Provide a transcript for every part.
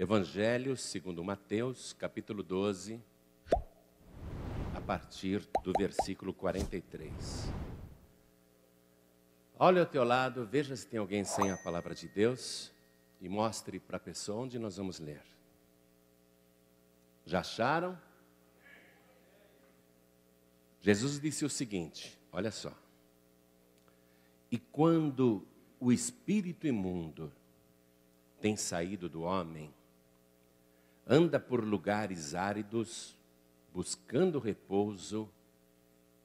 Evangelho segundo Mateus, capítulo 12, a partir do versículo 43. Olha ao teu lado, veja se tem alguém sem a palavra de Deus e mostre para a pessoa onde nós vamos ler. Já acharam? Jesus disse o seguinte, olha só. E quando o espírito imundo tem saído do homem, anda por lugares áridos, buscando repouso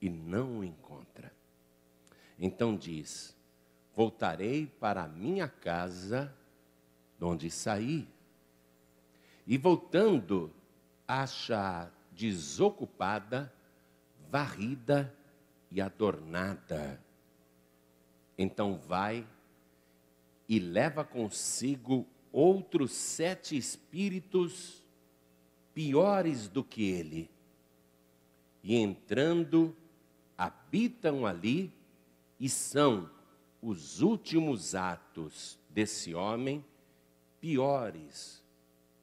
e não o encontra. Então diz, voltarei para a minha casa, de onde saí. E voltando, acha desocupada, varrida e adornada. Então vai e leva consigo outros 7 espíritos piores do que ele. E entrando, habitam ali e são os últimos atos desse homem piores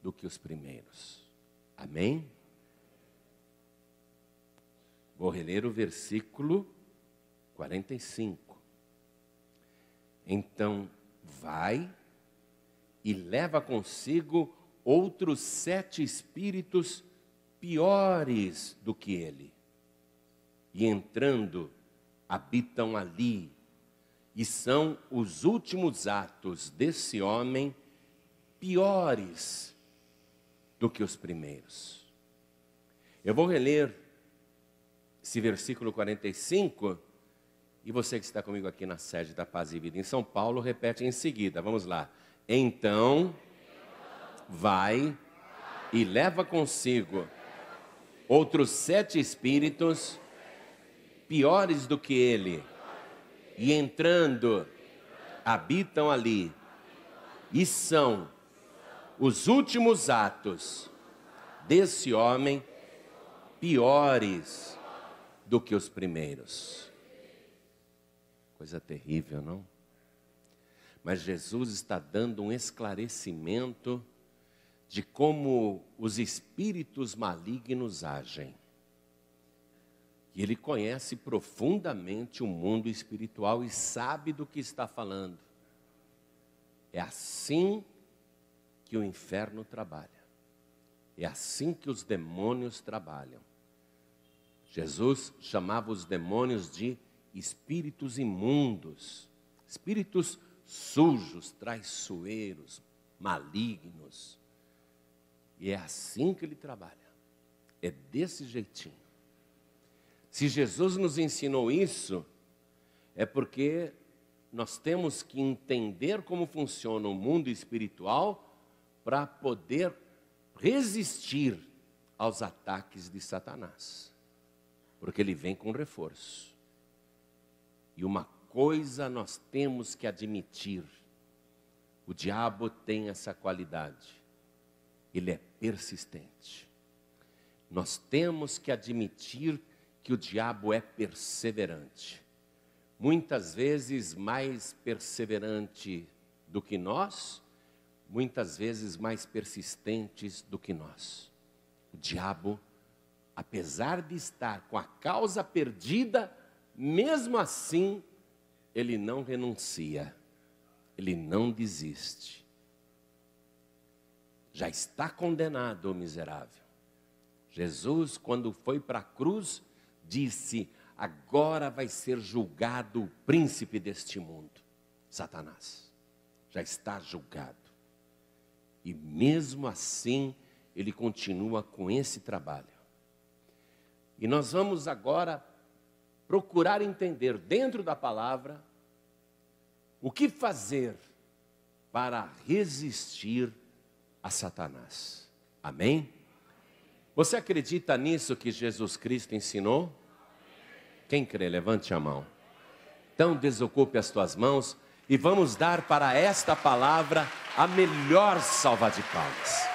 do que os primeiros. Amém? Vou reler o versículo 45. Então vai e leva consigo outros 7 espíritos piores do que ele. E entrando, habitam ali, e são os últimos atos desse homem piores do que os primeiros. Eu vou reler esse versículo 45, e você que está comigo aqui na sede da Paz e Vida em São Paulo, repete em seguida, vamos lá. Então, vai e leva consigo outros 7 espíritos piores do que ele, e entrando, habitam ali, e são os últimos atos desse homem piores do que os primeiros. Coisa terrível, não? Mas Jesus está dando um esclarecimento de como os espíritos malignos agem. E ele conhece profundamente o mundo espiritual e sabe do que está falando. É assim que o inferno trabalha. É assim que os demônios trabalham. Jesus chamava os demônios de espíritos imundos, espíritos sujos, traiçoeiros, malignos. E é assim que ele trabalha. É desse jeitinho. Se Jesus nos ensinou isso, é porque nós temos que entender como funciona o mundo espiritual para poder resistir aos ataques de Satanás. Porque ele vem com reforço. E uma coisa nós temos que admitir: o diabo tem essa qualidade, ele é persistente. Nós temos que admitir que o diabo é perseverante, muitas vezes mais perseverante do que nós, muitas vezes mais persistentes do que nós. O diabo, apesar de estar com a causa perdida, mesmo assim, ele não renuncia, ele não desiste. Já está condenado o miserável. Jesus, quando foi para a cruz, disse, agora vai ser julgado o príncipe deste mundo, Satanás. Já está julgado. E mesmo assim, ele continua com esse trabalho. E nós vamos agora procurar entender dentro da palavra o que fazer para resistir a Satanás. Amém? Você acredita nisso que Jesus Cristo ensinou? Quem crê, levante a mão. Então desocupe as tuas mãos e vamos dar para esta palavra a melhor salva de palmas.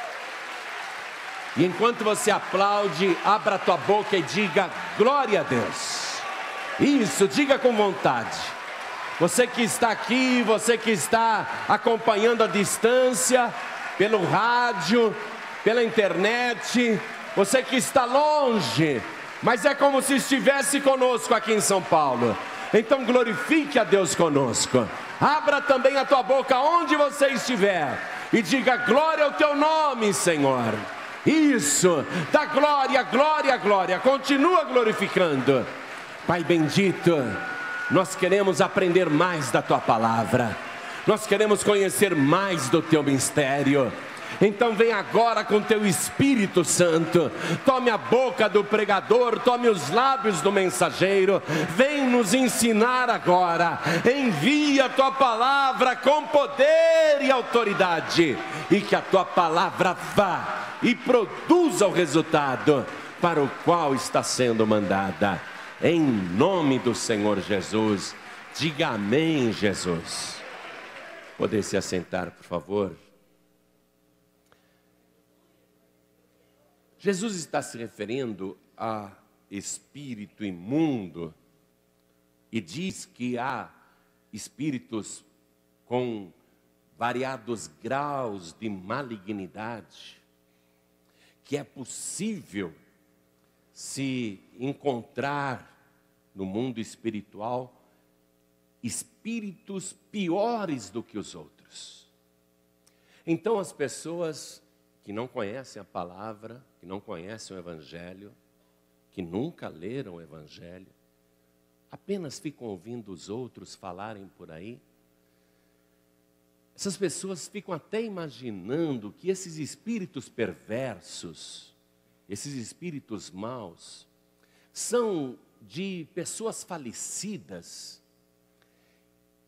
E enquanto você aplaude, abra a tua boca e diga glória a Deus. Isso, diga com vontade. Você que está aqui, você que está acompanhando à distância, pelo rádio, pela internet, você que está longe, mas é como se estivesse conosco aqui em São Paulo. Então glorifique a Deus conosco. Abra também a tua boca onde você estiver e diga glória ao teu nome, Senhor. Isso, dá glória, glória, glória. Continua glorificando. Pai bendito, nós queremos aprender mais da tua palavra. Nós queremos conhecer mais do teu mistério. Então vem agora com teu Espírito Santo, tome a boca do pregador, tome os lábios do mensageiro, vem nos ensinar agora, envia a tua palavra com poder e autoridade, e que a tua palavra vá e produza o resultado para o qual está sendo mandada, em nome do Senhor Jesus. Diga amém, Jesus. Poder se assentar, por favor. Jesus está se referindo a espírito imundo e diz que há espíritos com variados graus de malignidade, que é possível se encontrar no mundo espiritual espíritos piores do que os outros. Então as pessoas que não conhecem a palavra, que não conhecem o Evangelho, que nunca leram o Evangelho, apenas ficam ouvindo os outros falarem por aí. Essas pessoas ficam até imaginando que esses espíritos perversos, esses espíritos maus, são de pessoas falecidas,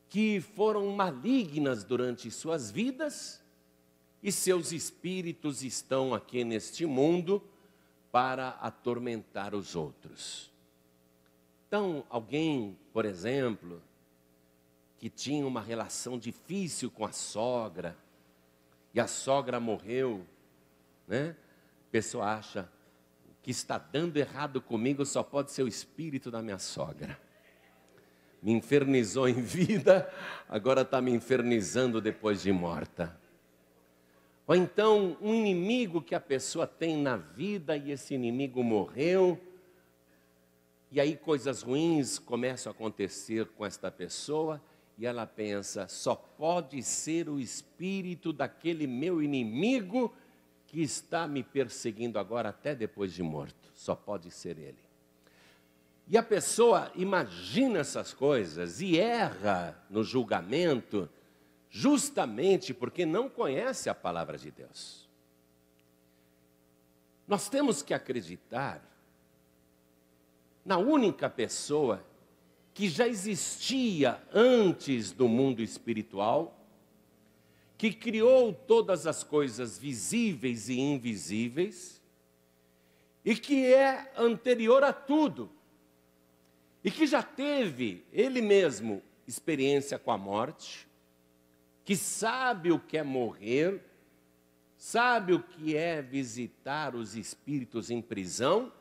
que foram malignas durante suas vidas, e seus espíritos estão aqui neste mundo para atormentar os outros. Então, alguém, por exemplo, que tinha uma relação difícil com a sogra, e a sogra morreu, né? A pessoa acha, o que está dando errado comigo só pode ser o espírito da minha sogra. Me infernizou em vida, agora está me infernizando depois de morta. Ou então, um inimigo que a pessoa tem na vida e esse inimigo morreu, e aí coisas ruins começam a acontecer com esta pessoa, e ela pensa, só pode ser o espírito daquele meu inimigo que está me perseguindo agora até depois de morto, só pode ser ele. E a pessoa imagina essas coisas e erra no julgamento, justamente porque não conhece a palavra de Deus. Nós temos que acreditar na única pessoa que já existia antes do mundo espiritual, que criou todas as coisas visíveis e invisíveis, e que é anterior a tudo, e que já teve, ele mesmo, experiência com a morte, que sabe o que é morrer, sabe o que é visitar os espíritos em prisão,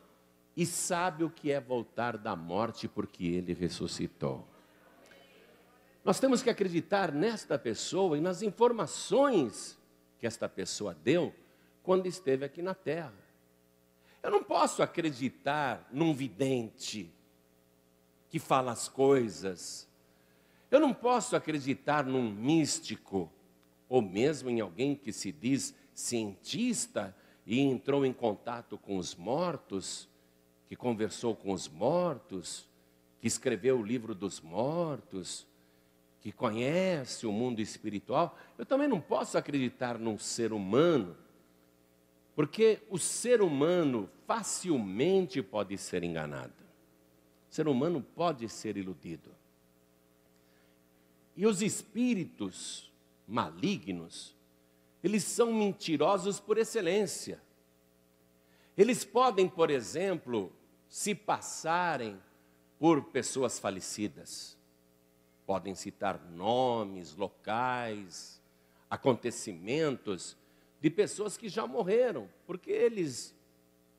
e sabe o que é voltar da morte porque ele ressuscitou. Nós temos que acreditar nesta pessoa e nas informações que esta pessoa deu quando esteve aqui na terra. Eu não posso acreditar num vidente que fala as coisas. Eu não posso acreditar num místico, ou mesmo em alguém que se diz cientista e entrou em contato com os mortos, que conversou com os mortos, que escreveu o livro dos mortos, que conhece o mundo espiritual. Eu também não posso acreditar num ser humano, porque o ser humano facilmente pode ser enganado. O ser humano pode ser iludido. E os espíritos malignos, eles são mentirosos por excelência. Eles podem, por exemplo, se passarem por pessoas falecidas. Podem citar nomes, locais, acontecimentos de pessoas que já morreram, porque eles,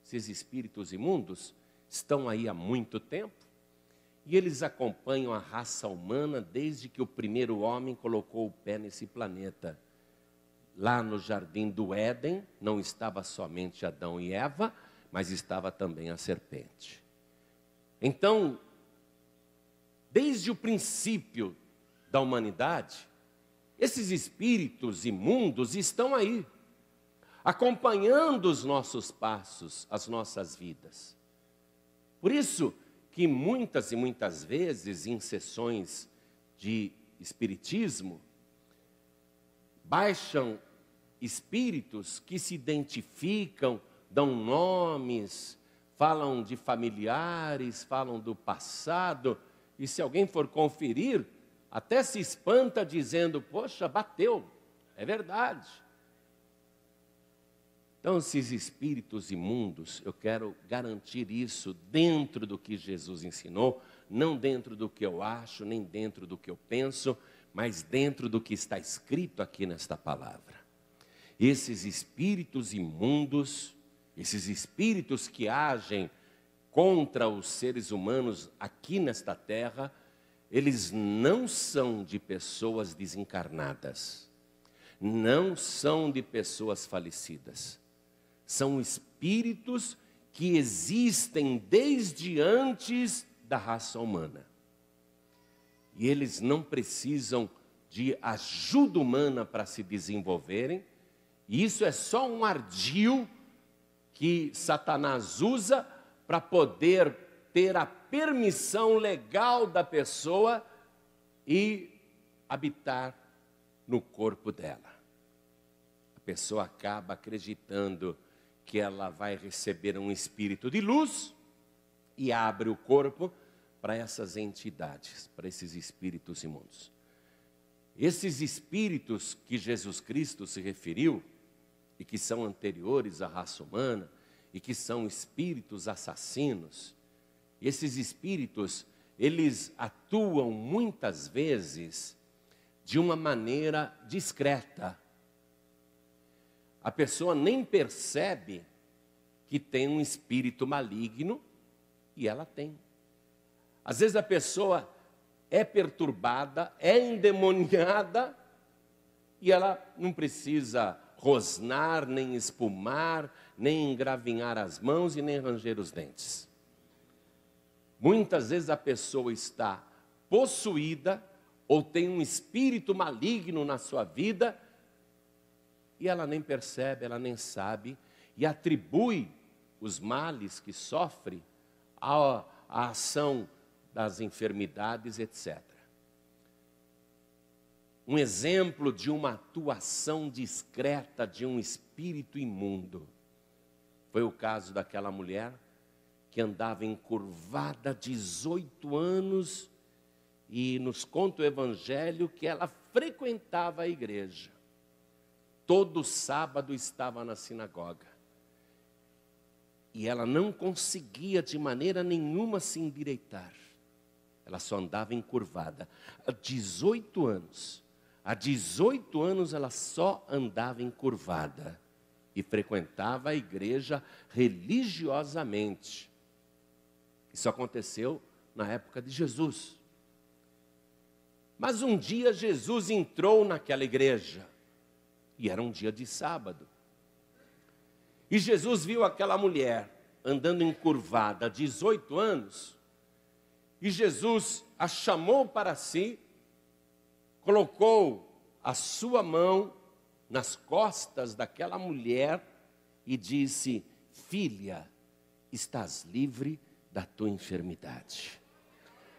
esses espíritos imundos, estão aí há muito tempo e eles acompanham a raça humana desde que o primeiro homem colocou o pé nesse planeta. lá no jardim do Éden, não estava somente Adão e Eva, mas estava também a serpente. Então, desde o princípio da humanidade, esses espíritos imundos estão aí, acompanhando os nossos passos, as nossas vidas. Por isso que muitas e muitas vezes, em sessões de espiritismo, baixam espíritos que se identificam, dão nomes, falam de familiares, falam do passado, e se alguém for conferir, até se espanta dizendo, poxa, bateu, é verdade. Então, esses espíritos imundos, eu quero garantir isso dentro do que Jesus ensinou, não dentro do que eu acho, nem dentro do que eu penso, mas dentro do que está escrito aqui nesta palavra. Esses espíritos imundos, esses espíritos que agem contra os seres humanos aqui nesta terra, eles não são de pessoas desencarnadas, não são de pessoas falecidas. São espíritos que existem desde antes da raça humana. E eles não precisam de ajuda humana para se desenvolverem. E isso é só um ardil que Satanás usa para poder ter a permissão legal da pessoa e habitar no corpo dela. A pessoa acaba acreditando que ela vai receber um espírito de luz e abre o corpo para essas entidades, para esses espíritos imundos. Esses espíritos que Jesus Cristo se referiu, e que são anteriores à raça humana, e que são espíritos assassinos, esses espíritos, eles atuam muitas vezes de uma maneira discreta. A pessoa nem percebe que tem um espírito maligno, e ela tem. Às vezes a pessoa é perturbada, é endemoniada, e ela não precisa rosnar, nem espumar, nem engravinhar as mãos e nem ranger os dentes. Muitas vezes a pessoa está possuída, ou tem um espírito maligno na sua vida, e ela nem percebe, ela nem sabe, e atribui os males que sofre à ação das enfermidades, etc. Um exemplo de uma atuação discreta de um espírito imundo foi o caso daquela mulher que andava encurvada há 18 anos e nos conta o Evangelho que ela frequentava a igreja. Todo sábado estava na sinagoga. E ela não conseguia de maneira nenhuma se endireitar. Ela só andava encurvada. Há 18 anos. Há 18 anos ela só andava encurvada. E frequentava a igreja religiosamente. Isso aconteceu na época de Jesus. Mas um dia Jesus entrou naquela igreja. E era um dia de sábado. E Jesus viu aquela mulher andando encurvada há 18 anos. E Jesus a chamou para si, colocou a sua mão nas costas daquela mulher e disse: filha, estás livre da tua enfermidade.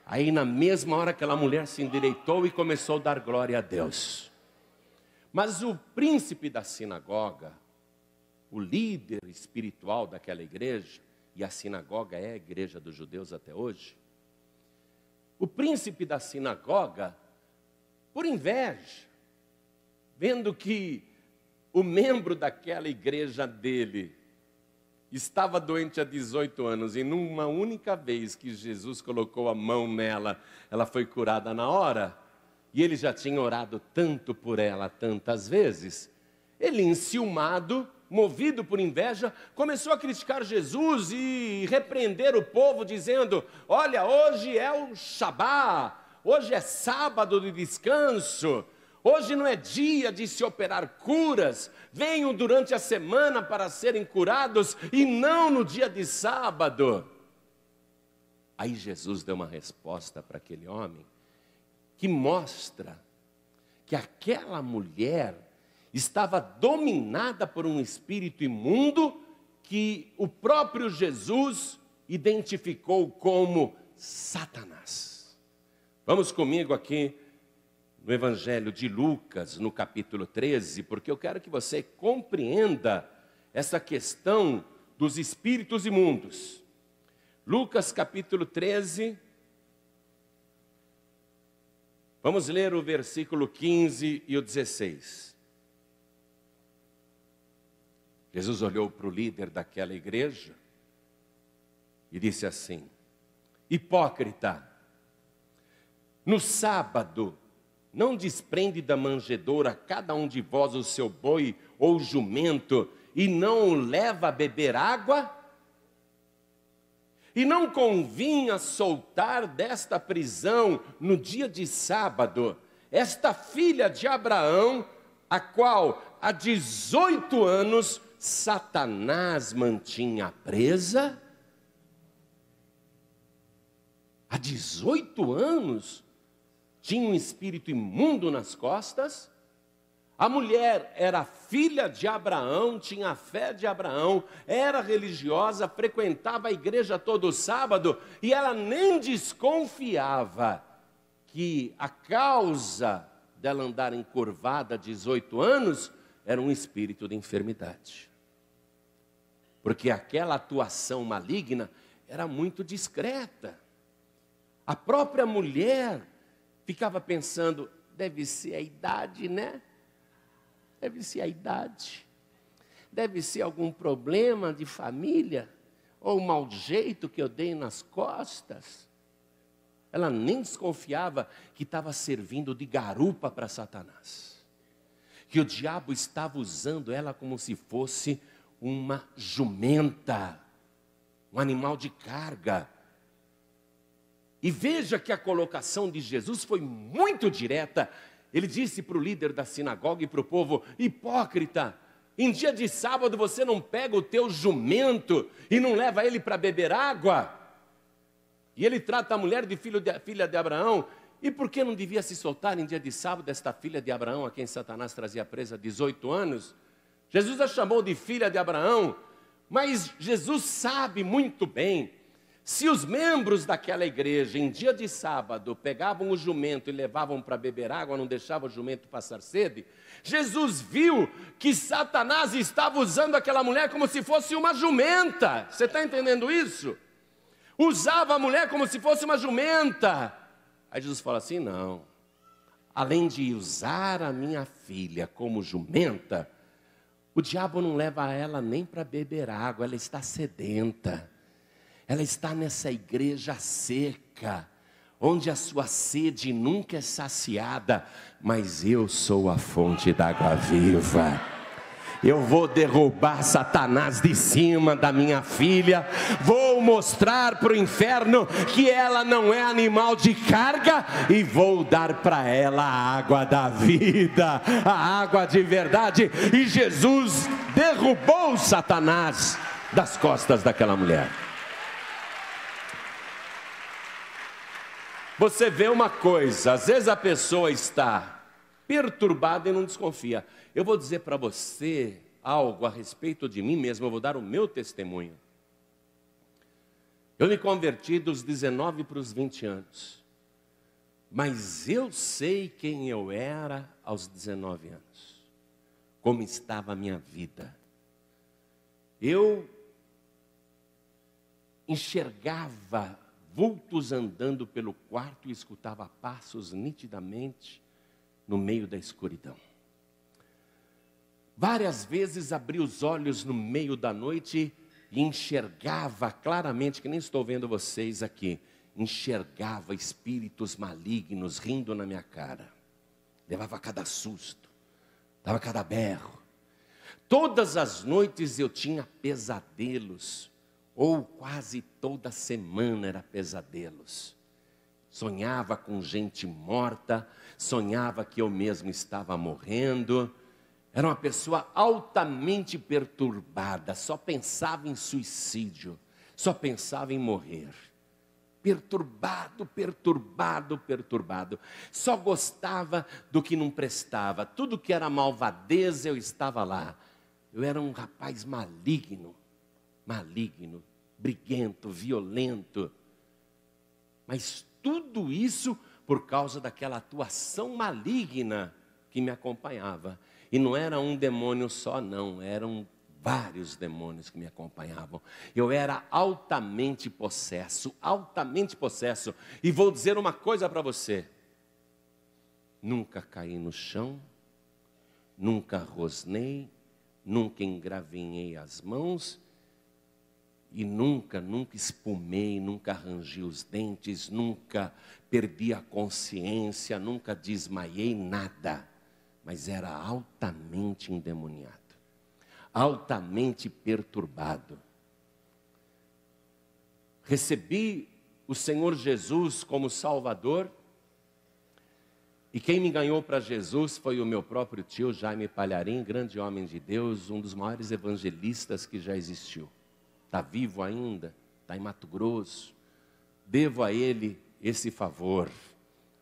Aí na mesma hora aquela mulher se endireitou e começou a dar glória a Deus. Mas o príncipe da sinagoga, o líder espiritual daquela igreja, e a sinagoga é a igreja dos judeus até hoje, o príncipe da sinagoga, por inveja, vendo que o membro daquela igreja dele estava doente há 18 anos, e numa única vez que Jesus colocou a mão nela, ela foi curada na hora, e ele já tinha orado tanto por ela tantas vezes, ele, enciumado, movido por inveja, começou a criticar Jesus e repreender o povo, dizendo: olha, hoje é o Shabá, hoje é sábado de descanso, Hoje não é dia de se operar curas. Venham durante a semana para serem curados e não no dia de sábado. Aí Jesus deu uma resposta para aquele homem que mostra que aquela mulher estava dominada por um espírito imundo que o próprio Jesus identificou como Satanás. Vamos comigo aqui no Evangelho de Lucas, no capítulo 13, porque eu quero que você compreenda essa questão dos espíritos imundos. Lucas capítulo 13, vamos ler o versículo 15 e o 16. Jesus olhou para o líder daquela igreja e disse assim: hipócrita, no sábado não desprende da manjedoura cada um de vós o seu boi ou jumento e não o leva a beber água? E não convinha soltar desta prisão no dia de sábado esta filha de Abraão, a qual há 18 anos Satanás mantinha presa? Há 18 anos tinha um espírito imundo nas costas. A mulher era filha de Abraão, tinha a fé de Abraão, era religiosa, frequentava a igreja todo sábado e ela nem desconfiava que a causa dela andar encurvada há 18 anos era um espírito de enfermidade. Porque aquela atuação maligna era muito discreta. A própria mulher ficava pensando, deve ser a idade, né? Deve ser a idade. Deve ser algum problema de família, ou um mau jeito que eu dei nas costas. Ela nem desconfiava que estava servindo de garupa para Satanás. Que o diabo estava usando ela como se fosse uma jumenta, um animal de carga. E veja que a colocação de Jesus foi muito direta. Ele disse para o líder da sinagoga e para o povo: hipócrita, em dia de sábado você não pega o teu jumento e não leva ele para beber água? E ele trata a mulher de filha de Abraão. E por que não devia se soltar em dia de sábado esta filha de Abraão, a quem Satanás trazia presa há 18 anos? Jesus a chamou de filha de Abraão, mas Jesus sabe muito bem, se os membros daquela igreja, em dia de sábado, pegavam o jumento e levavam para beber água, não deixavam o jumento passar sede, Jesus viu que Satanás estava usando aquela mulher como se fosse uma jumenta. Você está entendendo isso? Usava a mulher como se fosse uma jumenta. Aí Jesus fala assim: não, além de usar a minha filha como jumenta, o diabo não leva ela nem para beber água, ela está sedenta. Ela está nessa igreja seca, onde a sua sede nunca é saciada, mas eu sou a fonte da água viva. Eu vou derrubar Satanás de cima da minha filha, vou mostrar para o inferno que ela não é animal de carga e vou dar para ela a água da vida, a água de verdade. E Jesus derrubou Satanás das costas daquela mulher. Você vê uma coisa, às vezes a pessoa está perturbada e não desconfia. Eu vou dizer para você algo a respeito de mim mesmo, eu vou dar o meu testemunho. Eu me converti dos 19 para os 20 anos. Mas eu sei quem eu era aos 19 anos. Como estava a minha vida. Eu enxergava vultos andando pelo quarto e escutava passos nitidamente no meio da escuridão. Várias vezes abri os olhos no meio da noite e enxergava claramente, que nem estou vendo vocês aqui, enxergava espíritos malignos rindo na minha cara. Levava cada susto, dava cada berro. Todas as noites eu tinha pesadelos, ou quase toda semana era pesadelos. sonhava com gente morta, sonhava que eu mesmo estava morrendo. Era uma pessoa altamente perturbada, só pensava em suicídio, só pensava em morrer. Perturbado, perturbado, perturbado. Só gostava do que não prestava. Tudo que era malvadeza eu estava lá. Eu era um rapaz maligno, briguento, violento. Mas tudo isso por causa daquela atuação maligna que me acompanhava. E não era um demônio só não, eram vários demônios que me acompanhavam. Eu era altamente possesso. E vou dizer uma coisa para você. Nunca caí no chão, nunca rosnei, nunca engravinhei as mãos, e nunca espumei, nunca rangi os dentes, nunca perdi a consciência, nunca desmaiei, nada. Mas era altamente endemoniado, altamente perturbado. Recebi o Senhor Jesus como Salvador, e quem me ganhou para Jesus foi o meu próprio tio Jaime Palharim, grande homem de Deus, um dos maiores evangelistas que já existiu. Está vivo ainda, está em Mato Grosso. Devo a ele esse favor,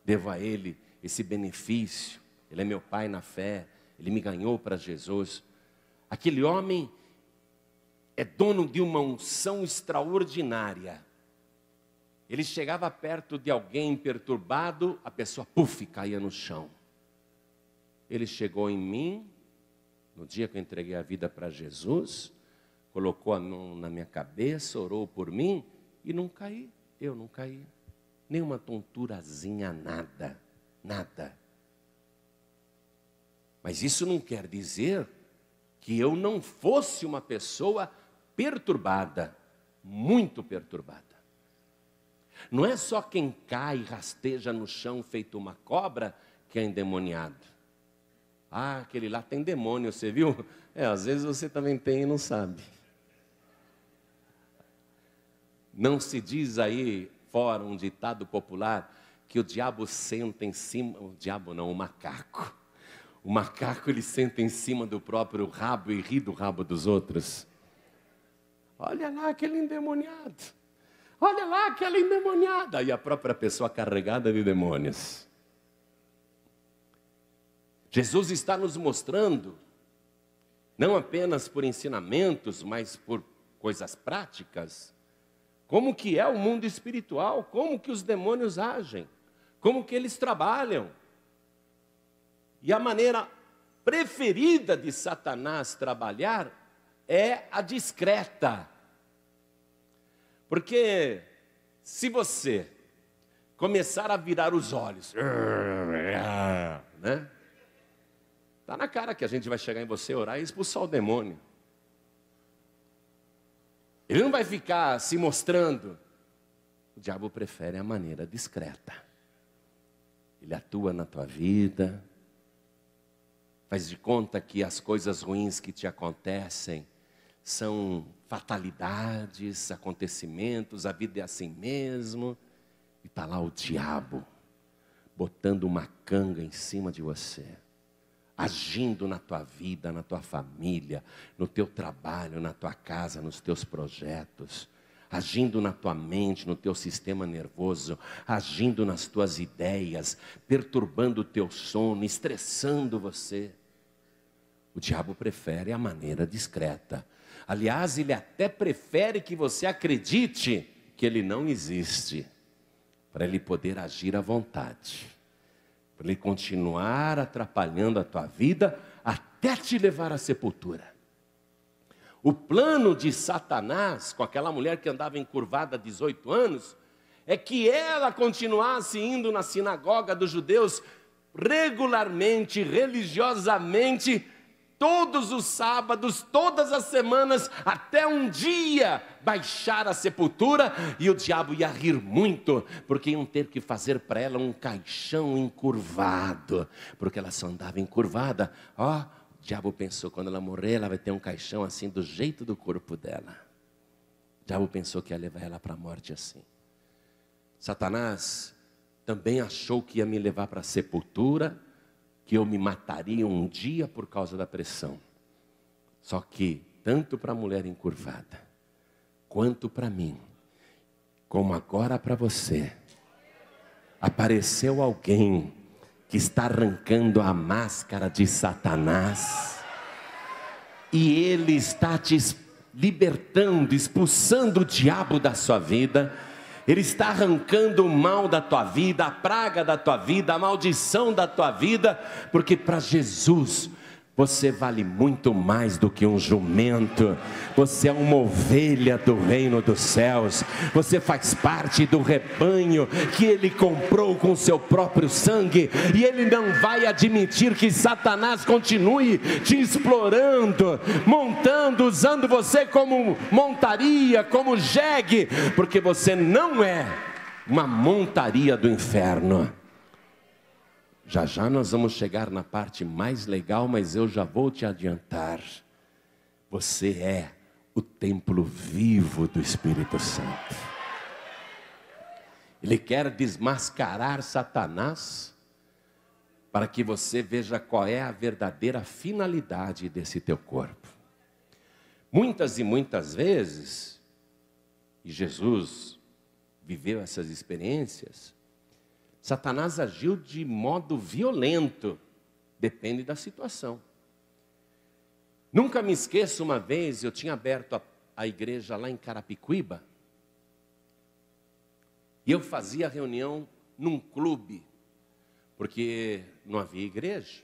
devo a ele esse benefício. Ele é meu pai na fé, ele me ganhou para Jesus. Aquele homem é dono de uma unção extraordinária. Ele chegava perto de alguém perturbado, a pessoa, puf, caía no chão. Ele chegou em mim, no dia que eu entreguei a vida para Jesus, colocou a mão na minha cabeça, orou por mim, e não caí, eu não caí. Nem uma tonturazinha, nada. Mas isso não quer dizer que eu não fosse uma pessoa perturbada, muito perturbada. Não é só quem cai e rasteja no chão feito uma cobra que é endemoniado. Ah, aquele lá tem demônio, você viu? Às vezes você também tem e não sabe. Não se diz aí, fora um ditado popular, que o diabo senta em cima, o diabo não, o macaco. O macaco, ele senta em cima do próprio rabo e ri do rabo dos outros. Olha lá aquele endemoniado. Olha lá aquela endemoniada. E a própria pessoa carregada de demônios. Jesus está nos mostrando, não apenas por ensinamentos, mas por coisas práticas, como que é o mundo espiritual, como que os demônios agem, como que eles trabalham. E a maneira preferida de Satanás trabalhar é a discreta. Porque se você começar a virar os olhos, né? Está na cara que a gente vai chegar em você, orar e expulsar o demônio. Ele não vai ficar se mostrando. O diabo prefere a maneira discreta. Ele atua na tua vida, faz de conta que as coisas ruins que te acontecem são fatalidades, acontecimentos, a vida é assim mesmo. E está lá o diabo, botando uma canga em cima de você, agindo na tua vida, na tua família, no teu trabalho, na tua casa, nos teus projetos, agindo na tua mente, no teu sistema nervoso, agindo nas tuas ideias, perturbando o teu sono, estressando você. O diabo prefere a maneira discreta. Aliás, ele até prefere que você acredite que ele não existe, para ele poder agir à vontade, para ele continuar atrapalhando a tua vida até te levar à sepultura. O plano de Satanás com aquela mulher que andava encurvada há 18 anos é que ela continuasse indo na sinagoga dos judeus regularmente, religiosamente, todos os sábados, todas as semanas, até um dia baixar a sepultura, e o diabo ia rir muito, porque iam ter que fazer para ela um caixão encurvado, porque ela só andava encurvada. O diabo pensou, quando ela morrer, ela vai ter um caixão assim, do jeito do corpo dela. O diabo pensou que ia levar ela para a morte assim. Satanás também achou que ia me levar para a sepultura, que eu me mataria um dia por causa da pressão. Só que, tanto para a mulher encurvada, quanto para mim, como agora para você, apareceu alguém que está arrancando a máscara de Satanás, e ele está te libertando, expulsando o diabo da sua vida. Ele está arrancando o mal da tua vida, a praga da tua vida, a maldição da tua vida, porque para Jesus você vale muito mais do que um jumento. Você é uma ovelha do reino dos céus. Você faz parte do rebanho que Ele comprou com seu próprio sangue. E Ele não vai admitir que Satanás continue te explorando, montando, usando você como montaria, como jegue, porque você não é uma montaria do inferno. Já já nós vamos chegar na parte mais legal, mas eu já vou te adiantar. Você é o templo vivo do Espírito Santo. Ele quer desmascarar Satanás para que você veja qual é a verdadeira finalidade desse teu corpo. Muitas e muitas vezes, e Jesus viveu essas experiências, Satanás agiu de modo violento, depende da situação. Nunca me esqueço, uma vez eu tinha aberto a igreja lá em Carapicuíba, e eu fazia reunião num clube, porque não havia igreja.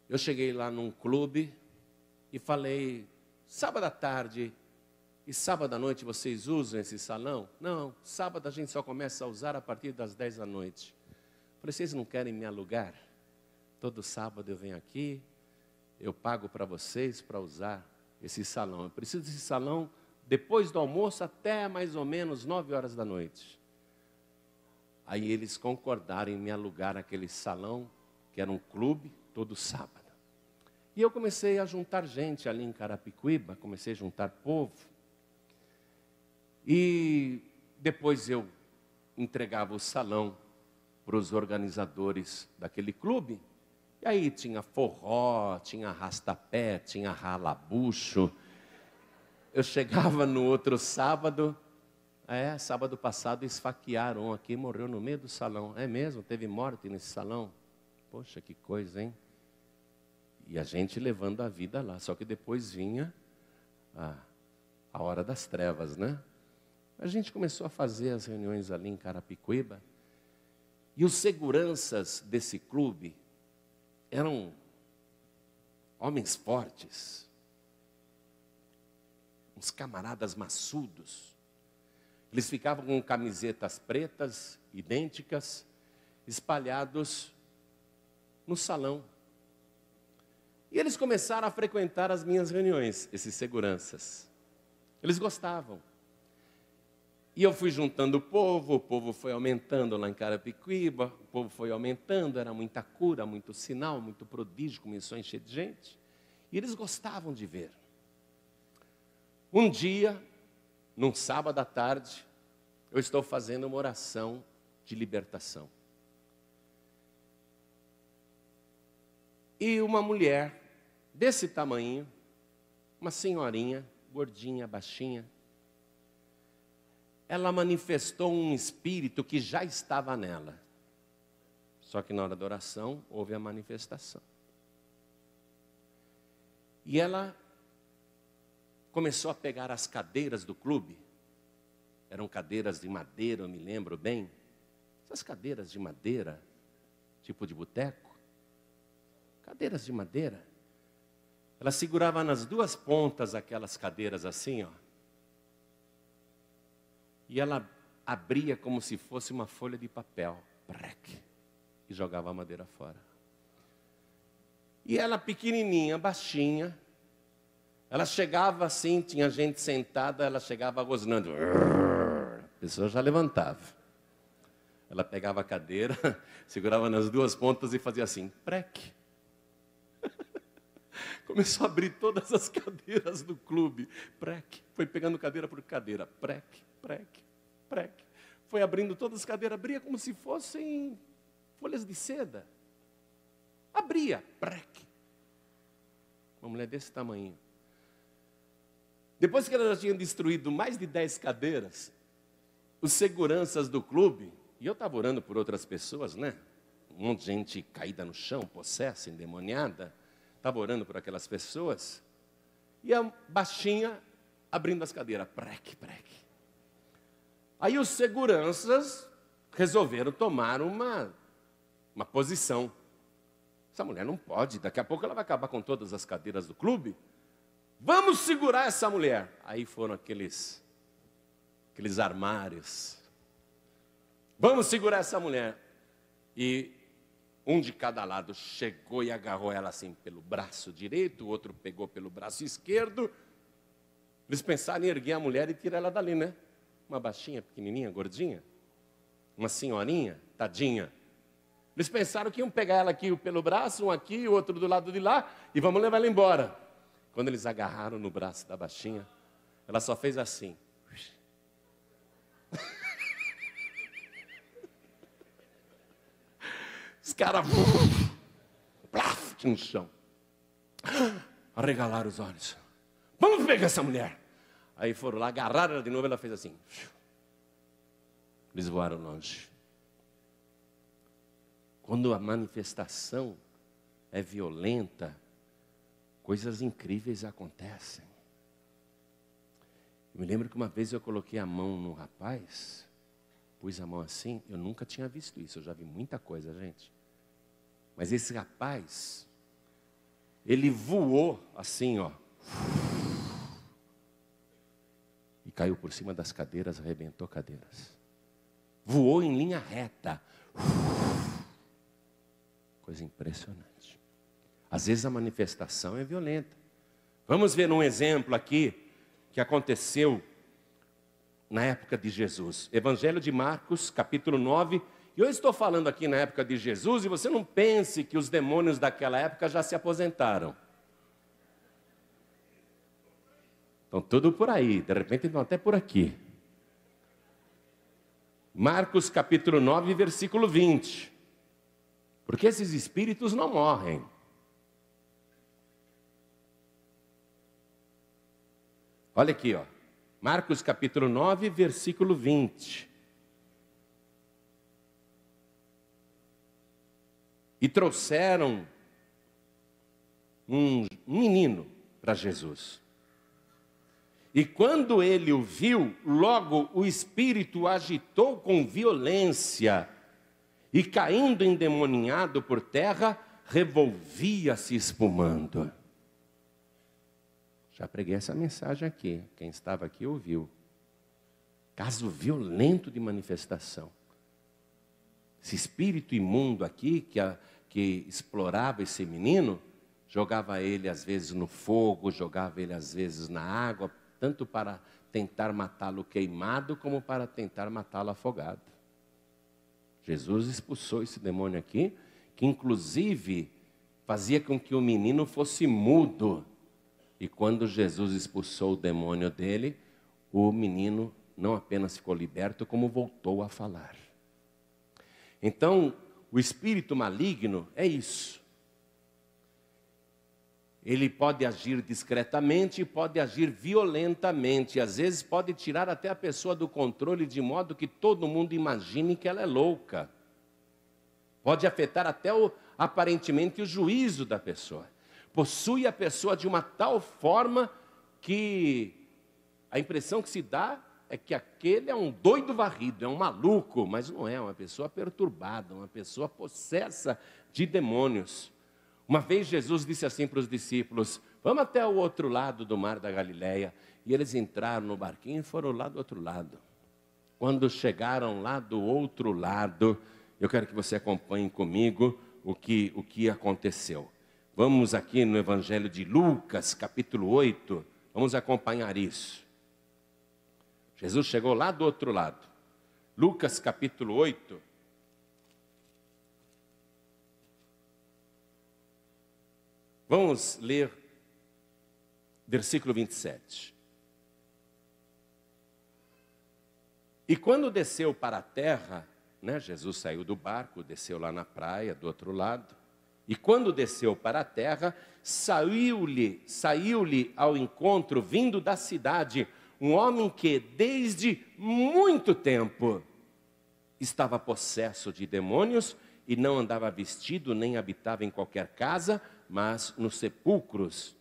Eu cheguei lá num clube e falei: sábado à tarde e sábado à noite vocês usam esse salão? Não, sábado a gente só começa a usar a partir das 10 da noite. Falei: vocês não querem me alugar? Todo sábado eu venho aqui, eu pago para vocês para usar esse salão. Eu preciso desse salão depois do almoço até mais ou menos 9 horas da noite. Aí eles concordaram em me alugar aquele salão, que era um clube, todo sábado. E eu comecei a juntar gente ali em Carapicuíba, comecei a juntar povo. E depois eu entregava o salão para os organizadores daquele clube. E aí tinha forró, tinha arrastapé, tinha ralabucho. Eu chegava no outro sábado, sábado passado esfaquearam aqui, morreu no meio do salão. É mesmo? Teve morte nesse salão? Poxa, que coisa, hein? E a gente levando a vida lá, só que depois vinha a hora das trevas, né? A gente começou a fazer as reuniões ali em Carapicuíba, e os seguranças desse clube eram homens fortes, uns camaradas maçudos. Eles ficavam com camisetas pretas, idênticas, espalhados no salão. E eles começaram a frequentar as minhas reuniões, esses seguranças. Eles gostavam. E eu fui juntando o povo foi aumentando lá em Carapicuíba, o povo foi aumentando, era muita cura, muito sinal, muito prodígio, começou a encher de gente. E eles gostavam de ver. Um dia, num sábado à tarde, eu estou fazendo uma oração de libertação. E uma mulher desse tamanho, uma senhorinha, gordinha, baixinha, ela manifestou um espírito que já estava nela. Só que na hora da oração houve a manifestação. E ela começou a pegar as cadeiras do clube. Eram cadeiras de madeira, eu me lembro bem. Essas cadeiras de madeira, tipo de boteco. Cadeiras de madeira. Ela segurava nas duas pontas aquelas cadeiras assim, ó. E ela abria como se fosse uma folha de papel. E jogava a madeira fora. E ela pequenininha, baixinha. Ela chegava assim, tinha gente sentada, ela chegava rosnando. A pessoa já levantava. Ela pegava a cadeira, segurava nas duas pontas e fazia assim. Começou a abrir todas as cadeiras do clube. Foi pegando cadeira por cadeira. foi abrindo todas as cadeiras, abria como se fossem folhas de seda. Abria, prec. Uma mulher desse tamanho. Depois que ela já tinha destruído mais de 10 cadeiras, os seguranças do clube, e eu estava orando por outras pessoas, né? Um monte de gente caída no chão, possessa, endemoniada. Estava orando por aquelas pessoas. E a baixinha abrindo as cadeiras, prec, prec. Aí os seguranças resolveram tomar uma posição. Essa mulher não pode, daqui a pouco ela vai acabar com todas as cadeiras do clube. Vamos segurar essa mulher. Aí foram aqueles armários. Vamos segurar essa mulher. E um de cada lado chegou e agarrou ela assim pelo braço direito, o outro pegou pelo braço esquerdo. Eles pensaram em erguer a mulher e tirar ela dali, né? Uma baixinha, pequenininha, gordinha. Uma senhorinha, tadinha. Eles pensaram que iam pegar ela aqui pelo braço, um aqui, o outro do lado de lá, e vamos levar ela embora. Quando eles agarraram no braço da baixinha, ela só fez assim. Os caras no chão. Arregalaram os olhos. Vamos pegar essa mulher. Aí foram lá, agarraram ela de novo, ela fez assim. Eles voaram longe. Quando a manifestação é violenta, coisas incríveis acontecem. Eu me lembro que uma vez eu coloquei a mão no rapaz, pus a mão assim, eu nunca tinha visto isso, eu já vi muita coisa, gente. Mas esse rapaz, ele voou assim, ó. E caiu por cima das cadeiras, arrebentou cadeiras. Voou em linha reta. Coisa impressionante. Às vezes a manifestação é violenta. Vamos ver um exemplo aqui que aconteceu na época de Jesus. Evangelho de Marcos, capítulo 9. E eu estou falando aqui na época de Jesus e você não pense que os demônios daquela época já se aposentaram. Estão tudo por aí, de repente estão até por aqui. Marcos capítulo 9, versículo 20. Porque esses espíritos não morrem. Olha aqui, ó. Marcos capítulo 9, versículo 20. E trouxeram um menino para Jesus. E quando ele o viu, logo o espírito agitou com violência, e caindo endemoninhado por terra, revolvia-se espumando. Já preguei essa mensagem aqui, quem estava aqui ouviu. Caso violento de manifestação. Esse espírito imundo aqui, que explorava esse menino, jogava ele às vezes no fogo, jogava ele às vezes na água, tanto para tentar matá-lo queimado, como para tentar matá-lo afogado. Jesus expulsou esse demônio aqui, que inclusive fazia com que o menino fosse mudo. E quando Jesus expulsou o demônio dele, o menino não apenas ficou liberto, como voltou a falar. Então, o espírito maligno é isso. Ele pode agir discretamente e pode agir violentamente. Às vezes pode tirar até a pessoa do controle de modo que todo mundo imagine que ela é louca. Pode afetar até aparentemente o juízo da pessoa. Possui a pessoa de uma tal forma que a impressão que se dá é que aquele é um doido varrido, é um maluco, mas não é uma pessoa perturbada, uma pessoa possessa de demônios. Uma vez Jesus disse assim para os discípulos: vamos até o outro lado do mar da Galileia. E eles entraram no barquinho e foram lá do outro lado. Quando chegaram lá do outro lado, eu quero que você acompanhe comigo o que aconteceu. Vamos aqui no Evangelho de Lucas, capítulo 8, vamos acompanhar isso. Jesus chegou lá do outro lado. Lucas, capítulo 8. Vamos ler versículo 27. E quando desceu para a terra, né, Jesus saiu do barco, desceu lá na praia, do outro lado. E quando desceu para a terra, saiu-lhe ao encontro, vindo da cidade, um homem que desde muito tempo estava possesso de demônios e não andava vestido, nem habitava em qualquer casa, mas nos sepulcros.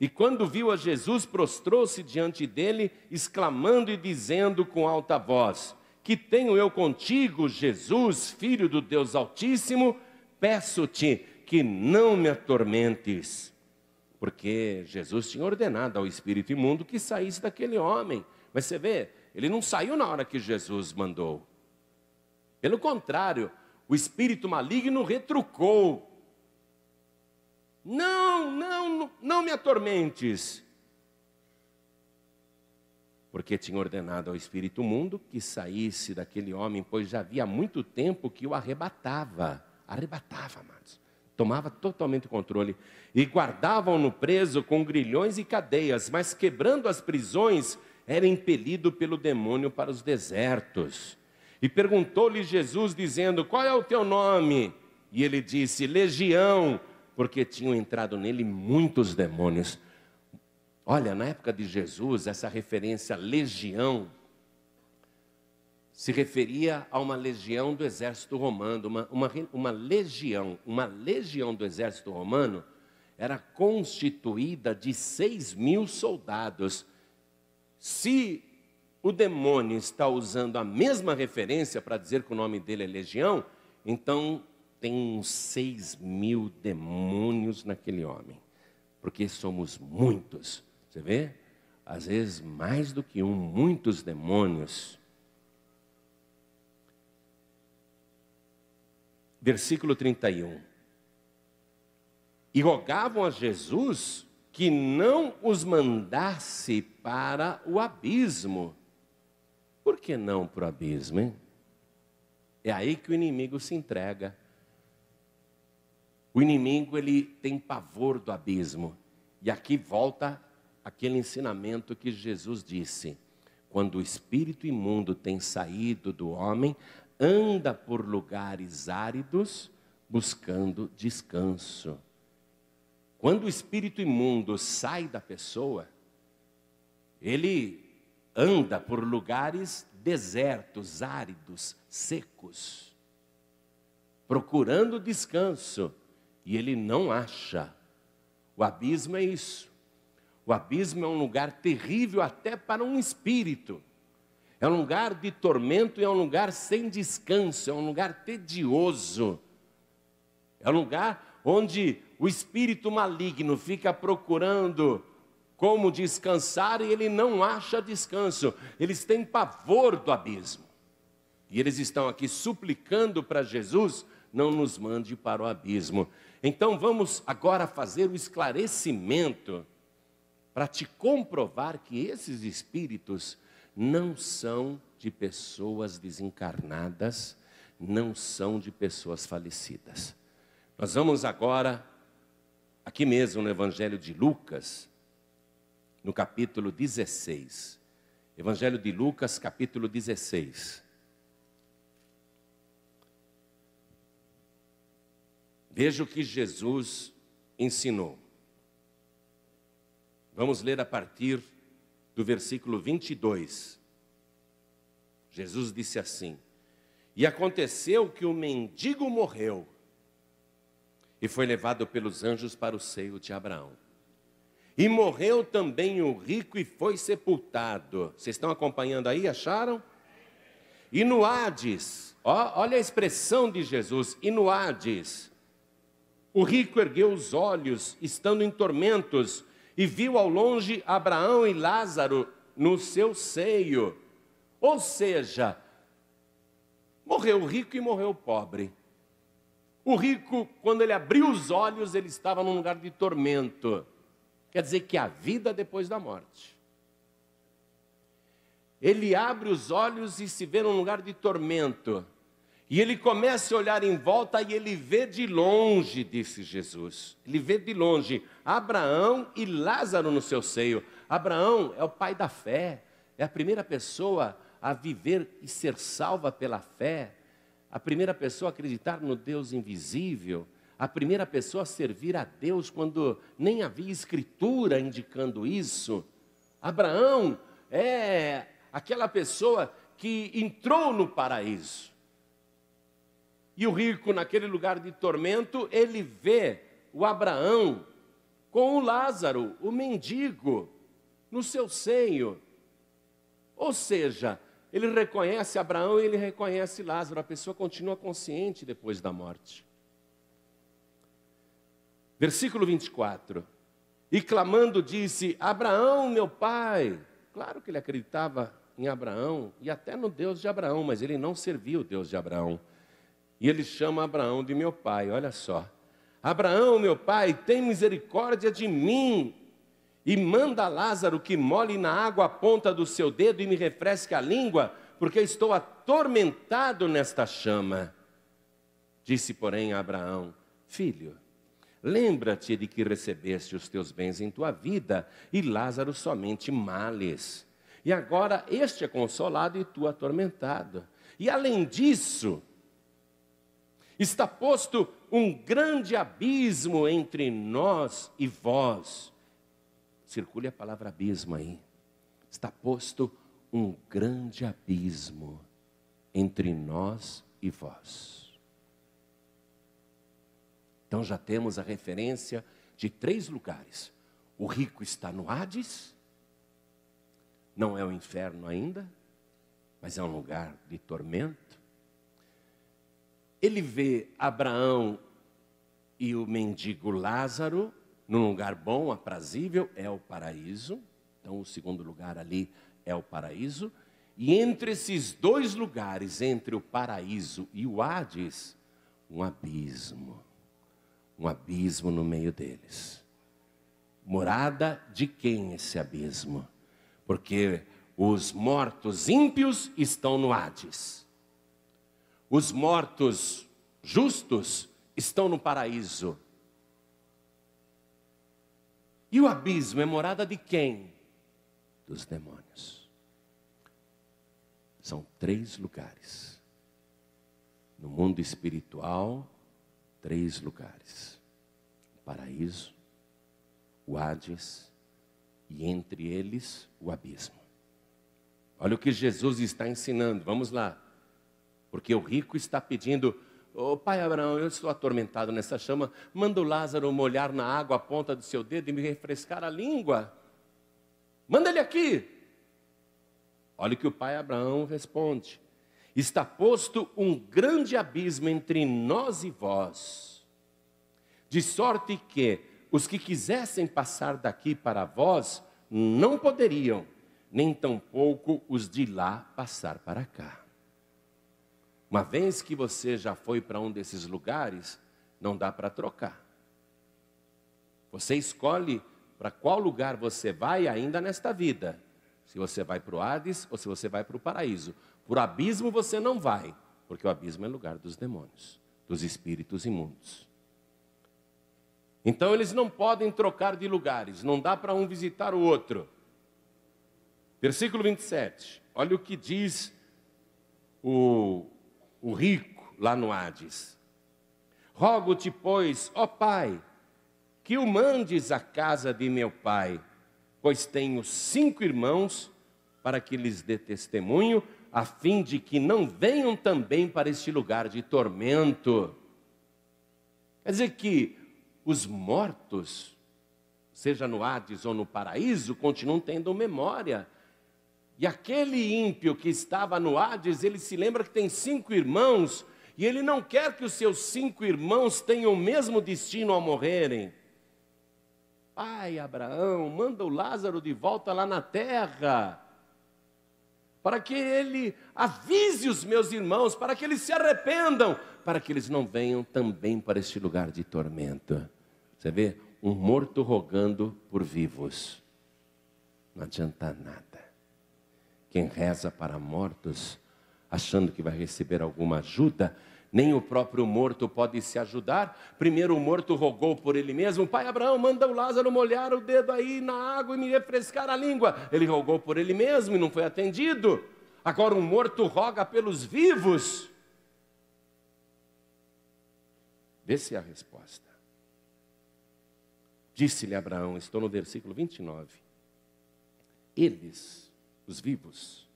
E quando viu a Jesus, prostrou-se diante dele, exclamando e dizendo com alta voz: que tenho eu contigo, Jesus, Filho do Deus Altíssimo? Peço-te que não me atormentes. Porque Jesus tinha ordenado ao espírito imundo que saísse daquele homem. Mas você vê, ele não saiu na hora que Jesus mandou. Pelo contrário, o espírito maligno retrucou: não me atormentes. Porque tinha ordenado ao espírito imundo que saísse daquele homem, pois já havia muito tempo que o arrebatava, amados. Tomava totalmente o controle. E guardavam-no preso com grilhões e cadeias, mas quebrando as prisões, era impelido pelo demônio para os desertos. E perguntou-lhe Jesus, dizendo: qual é o teu nome? E ele disse: Legião, porque tinham entrado nele muitos demônios. Olha, na época de Jesus, essa referência legião se referia a uma legião do exército romano. Uma legião do exército romano era constituída de 6.000 soldados. Se o demônio está usando a mesma referência para dizer que o nome dele é legião, então tem uns 6.000 demônios naquele homem, porque somos muitos. Você vê? Às vezes mais do que muitos demônios. Versículo 31. E rogavam a Jesus que não os mandasse para o abismo. Por que não para o abismo, hein? É aí que o inimigo se entrega. O inimigo, ele tem pavor do abismo. E aqui volta aquele ensinamento que Jesus disse: quando o espírito imundo tem saído do homem, anda por lugares áridos buscando descanso. Quando o espírito imundo sai da pessoa, ele anda por lugares desertos, áridos, secos, procurando descanso, e ele não acha. O abismo é isso. O abismo é um lugar terrível até para um espírito. É um lugar de tormento e é um lugar sem descanso, é um lugar tedioso. É um lugar onde o espírito maligno fica procurando como descansar e ele não acha descanso. Eles têm pavor do abismo. E eles estão aqui suplicando para Jesus: não nos mande para o abismo. Então vamos agora fazer o esclarecimento para te comprovar que esses espíritos não são de pessoas desencarnadas, não são de pessoas falecidas. Nós vamos agora, aqui mesmo no Evangelho de Lucas, no capítulo 16. Evangelho de Lucas, capítulo 16. Veja o que Jesus ensinou. Vamos ler a partir do versículo 22. Jesus disse assim: e aconteceu que o mendigo morreu e foi levado pelos anjos para o seio de Abraão. E morreu também o rico e foi sepultado. Vocês estão acompanhando aí, acharam? E no Hades, olha a expressão de Jesus, e no Hades, o rico ergueu os olhos, estando em tormentos, e viu ao longe Abraão e Lázaro no seu seio. Ou seja, morreu o rico e morreu o pobre. O rico, quando ele abriu os olhos, ele estava num lugar de tormento. Quer dizer que há vida depois da morte. Ele abre os olhos e se vê num lugar de tormento. E ele começa a olhar em volta e ele vê de longe, disse Jesus. Ele vê de longe Abraão e Lázaro no seu seio. Abraão é o pai da fé, é a primeira pessoa a viver e ser salva pela fé, a primeira pessoa a acreditar no Deus invisível, a primeira pessoa a servir a Deus quando nem havia escritura indicando isso. Abraão é aquela pessoa que entrou no paraíso. E o rico, naquele lugar de tormento, ele vê o Abraão com o Lázaro, o mendigo, no seu seio. Ou seja, ele reconhece Abraão e ele reconhece Lázaro. A pessoa continua consciente depois da morte. Versículo 24. E clamando disse, Abraão, meu pai. Claro que ele acreditava em Abraão e até no Deus de Abraão, mas ele não servia o Deus de Abraão. E ele chama Abraão de meu pai, olha só. Abraão, meu pai, tem misericórdia de mim e manda Lázaro que molhe na água a ponta do seu dedo e me refresque a língua, porque estou atormentado nesta chama. Disse, porém, a Abraão, filho, lembra-te de que recebeste os teus bens em tua vida e Lázaro somente males. E agora este é consolado e tu atormentado. E além disso, está posto um grande abismo entre nós e vós. Circule a palavra abismo aí. Está posto um grande abismo entre nós e vós. Então já temos a referência de 3 lugares. O rico está no Hades, não é o inferno ainda, mas é um lugar de tormento. Ele vê Abraão e o mendigo Lázaro num lugar bom, aprazível, é o paraíso. Então o segundo lugar ali é o paraíso. E entre esses 2 lugares, entre o paraíso e o Hades, um abismo no meio deles. Morada de quem esse abismo? Porque os mortos ímpios estão no Hades. Os mortos justos estão no paraíso. E o abismo é morada de quem? Dos demônios. São 3 lugares. No mundo espiritual, 3 lugares. O paraíso, o Hades e entre eles o abismo. Olha o que Jesus está ensinando. Vamos lá. Porque o rico está pedindo, pai Abraão, eu estou atormentado nessa chama, manda o Lázaro molhar na água a ponta do seu dedo e me refrescar a língua. Manda ele aqui. Olha o que o pai Abraão responde. Está posto um grande abismo entre nós e vós, de sorte que os que quisessem passar daqui para vós, não poderiam, nem tampouco os de lá passar para cá. Uma vez que você já foi para um desses lugares, não dá para trocar. Você escolhe para qual lugar você vai ainda nesta vida. Se você vai para o Hades ou se você vai para o paraíso. Por abismo você não vai, porque o abismo é lugar dos demônios, dos espíritos imundos. Então eles não podem trocar de lugares, não dá para um visitar o outro. Versículo 27, olha o que diz o rico lá no Hades. Rogo-te, pois, ó Pai, que o mandes à casa de meu pai, pois tenho 5 irmãos, para que lhes dê testemunho, a fim de que não venham também para este lugar de tormento. Quer dizer que os mortos, seja no Hades ou no paraíso, continuam tendo memória. E aquele ímpio que estava no Hades, ele se lembra que tem 5 irmãos, e ele não quer que os seus 5 irmãos tenham o mesmo destino ao morrerem. Pai Abraão, manda o Lázaro de volta lá na terra, para que ele avise os meus irmãos, para que eles se arrependam, para que eles não venham também para este lugar de tormento. Você vê, um morto rogando por vivos, não adianta nada. Quem reza para mortos, achando que vai receber alguma ajuda, nem o próprio morto pode se ajudar. Primeiro o morto rogou por ele mesmo, pai Abraão, manda o Lázaro molhar o dedo aí na água e me refrescar a língua. Ele rogou por ele mesmo e não foi atendido. Agora um morto roga pelos vivos. Vê se é a resposta. Disse-lhe Abraão, estou no versículo 29. Eles, os vivos,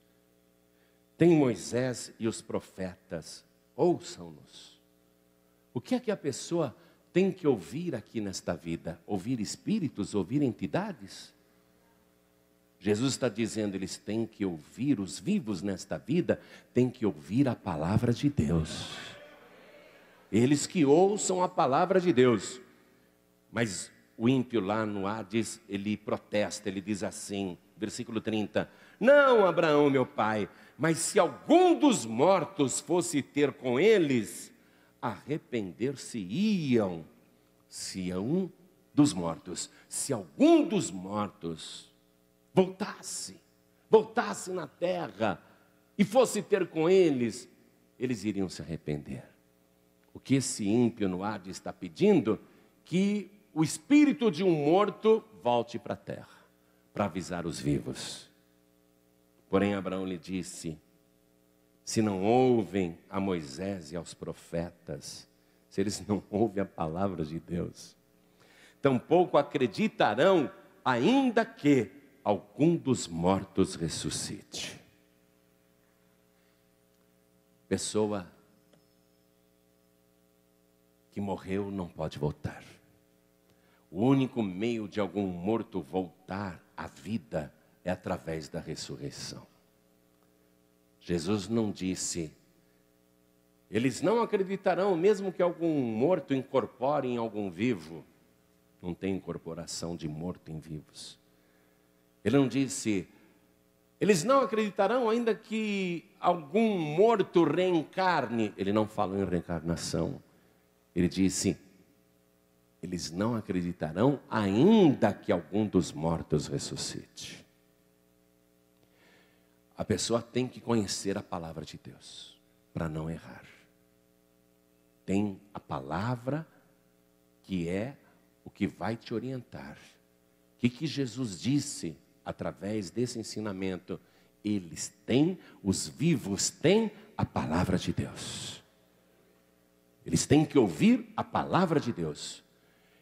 têm Moisés e os profetas, ouçam-nos. O que é que a pessoa tem que ouvir aqui nesta vida? Ouvir espíritos, ouvir entidades? Jesus está dizendo, eles têm que ouvir, os vivos nesta vida, têm que ouvir a palavra de Deus. Eles que ouçam a palavra de Deus. Mas o ímpio lá no Hades, ele protesta, ele diz assim, versículo 30. Não, Abraão, meu pai, mas se algum dos mortos fosse ter com eles, arrepender-se-iam. Se um dos mortos, se algum dos mortos voltasse na terra e fosse ter com eles, eles iriam se arrepender. O que esse ímpio no Hades está pedindo? Que o espírito de um morto volte para a terra, para avisar os vivos. Porém Abraão lhe disse, se não ouvem a Moisés e aos profetas, se eles não ouvem a palavra de Deus, tampouco acreditarão, ainda que algum dos mortos ressuscite. Pessoa que morreu não pode voltar. O único meio de algum morto voltar à vida é através da ressurreição. Jesus não disse, eles não acreditarão mesmo que algum morto incorpore em algum vivo. Não tem incorporação de morto em vivos. Ele não disse, eles não acreditarão ainda que algum morto reencarne. Ele não falou em reencarnação. Ele disse, eles não acreditarão ainda que algum dos mortos ressuscite. A pessoa tem que conhecer a palavra de Deus para não errar. Tem a palavra que é o que vai te orientar. O que Jesus disse através desse ensinamento? Eles têm, os vivos têm a palavra de Deus. Eles têm que ouvir a palavra de Deus.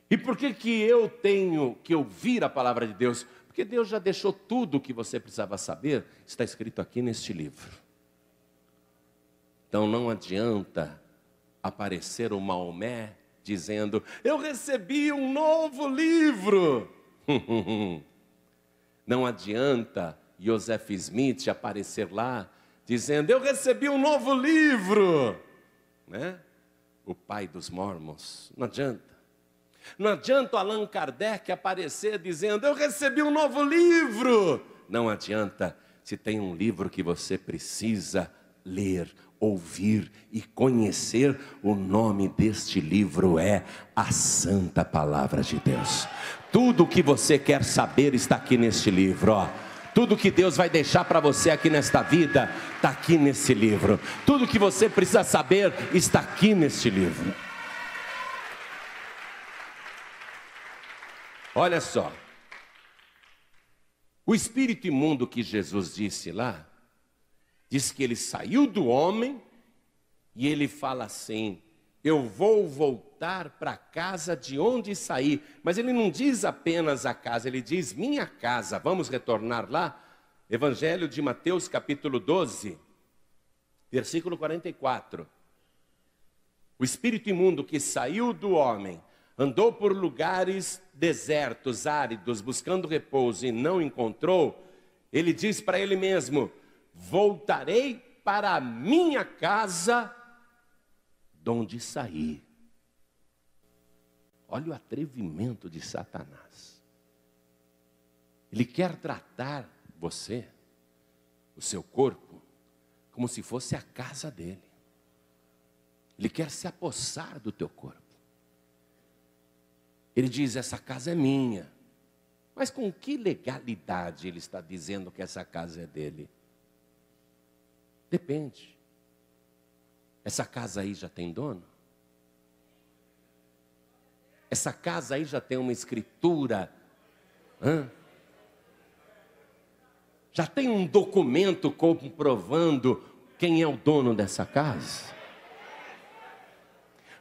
E por que eu tenho que ouvir a palavra de Deus? Porque Deus já deixou tudo o que você precisava saber, está escrito aqui neste livro. Então não adianta aparecer o Maomé dizendo, eu recebi um novo livro. Não adianta Joseph Smith aparecer lá dizendo, eu recebi um novo livro. Né? O pai dos mormons, não adianta. Não adianta Allan Kardec aparecer dizendo, eu recebi um novo livro. Não adianta, se tem um livro que você precisa ler, ouvir e conhecer, o nome deste livro é a Santa Palavra de Deus. Tudo o que você quer saber está aqui neste livro, ó. Tudo que Deus vai deixar para você aqui nesta vida, está aqui nesse livro. Tudo que você precisa saber, está aqui neste livro. Olha só, o espírito imundo que Jesus disse lá, diz que ele saiu do homem e ele fala assim, eu vou voltar para a casa de onde saí. Mas ele não diz apenas a casa, ele diz minha casa. Vamos retornar lá, Evangelho de Mateus capítulo 12, versículo 44. O espírito imundo que saiu do homem, andou por lugares desertos, áridos, buscando repouso e não encontrou, ele diz para ele mesmo, voltarei para a minha casa, de onde saí. Olha o atrevimento de Satanás. Ele quer tratar você, o seu corpo, como se fosse a casa dele. Ele quer se apossar do teu corpo. Ele diz, essa casa é minha. Mas com que legalidade ele está dizendo que essa casa é dele? Depende. Essa casa aí já tem dono? Essa casa aí já tem uma escritura? Já tem um documento comprovando quem é o dono dessa casa?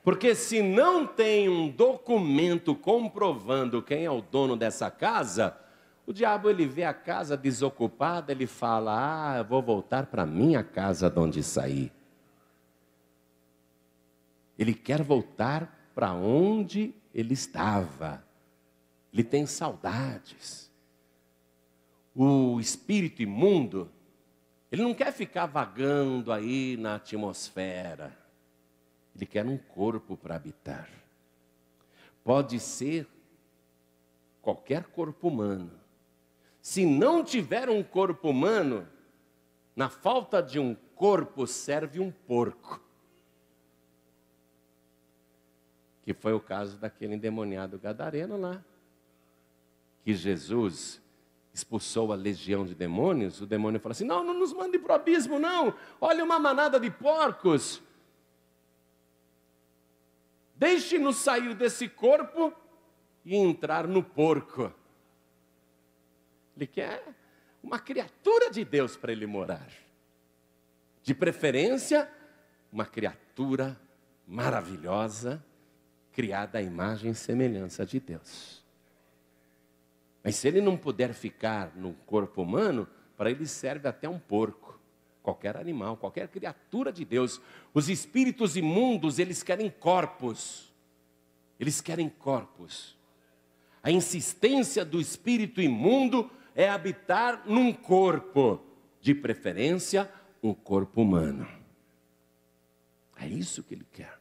Porque se não tem um documento comprovando quem é o dono dessa casa, o diabo, ele vê a casa desocupada, ele fala: eu vou voltar para a minha casa de onde saí. Ele quer voltar para onde ele estava. Ele tem saudades. O espírito imundo, ele não quer ficar vagando aí na atmosfera. Ele quer um corpo para habitar. Pode ser qualquer corpo humano. Se não tiver um corpo humano, na falta de um corpo serve um porco. Que foi o caso daquele endemoniado gadareno lá. Que Jesus expulsou a legião de demônios. O demônio falou assim: não nos mande para o abismo não. Olha uma manada de porcos. Deixe-nos sair desse corpo e entrar no porco. Ele quer uma criatura de Deus para ele morar. De preferência, uma criatura maravilhosa, criada à imagem e semelhança de Deus. Mas se ele não puder ficar no corpo humano, para ele serve até um porco. Qualquer animal, qualquer criatura de Deus. Os espíritos imundos, eles querem corpos. Eles querem corpos. A insistência do espírito imundo é habitar num corpo. De preferência, um corpo humano. É isso que ele quer.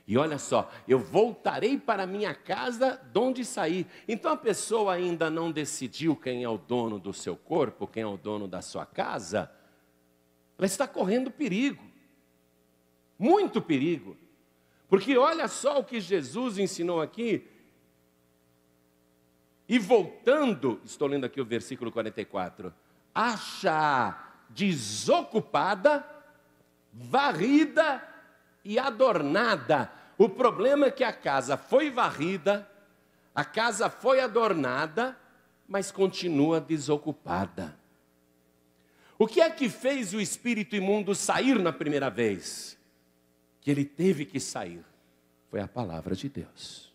E olha só, eu voltarei para a minha casa de onde saí. Então a pessoa ainda não decidiu quem é o dono do seu corpo, quem é o dono da sua casa. Ela está correndo perigo, muito perigo, porque olha só o que Jesus ensinou aqui, e voltando, estou lendo aqui o versículo 44, acha desocupada, varrida e adornada. O problema é que a casa foi varrida, a casa foi adornada, mas continua desocupada. O que é que fez o espírito imundo sair na primeira vez? Que ele teve que sair. Foi a palavra de Deus.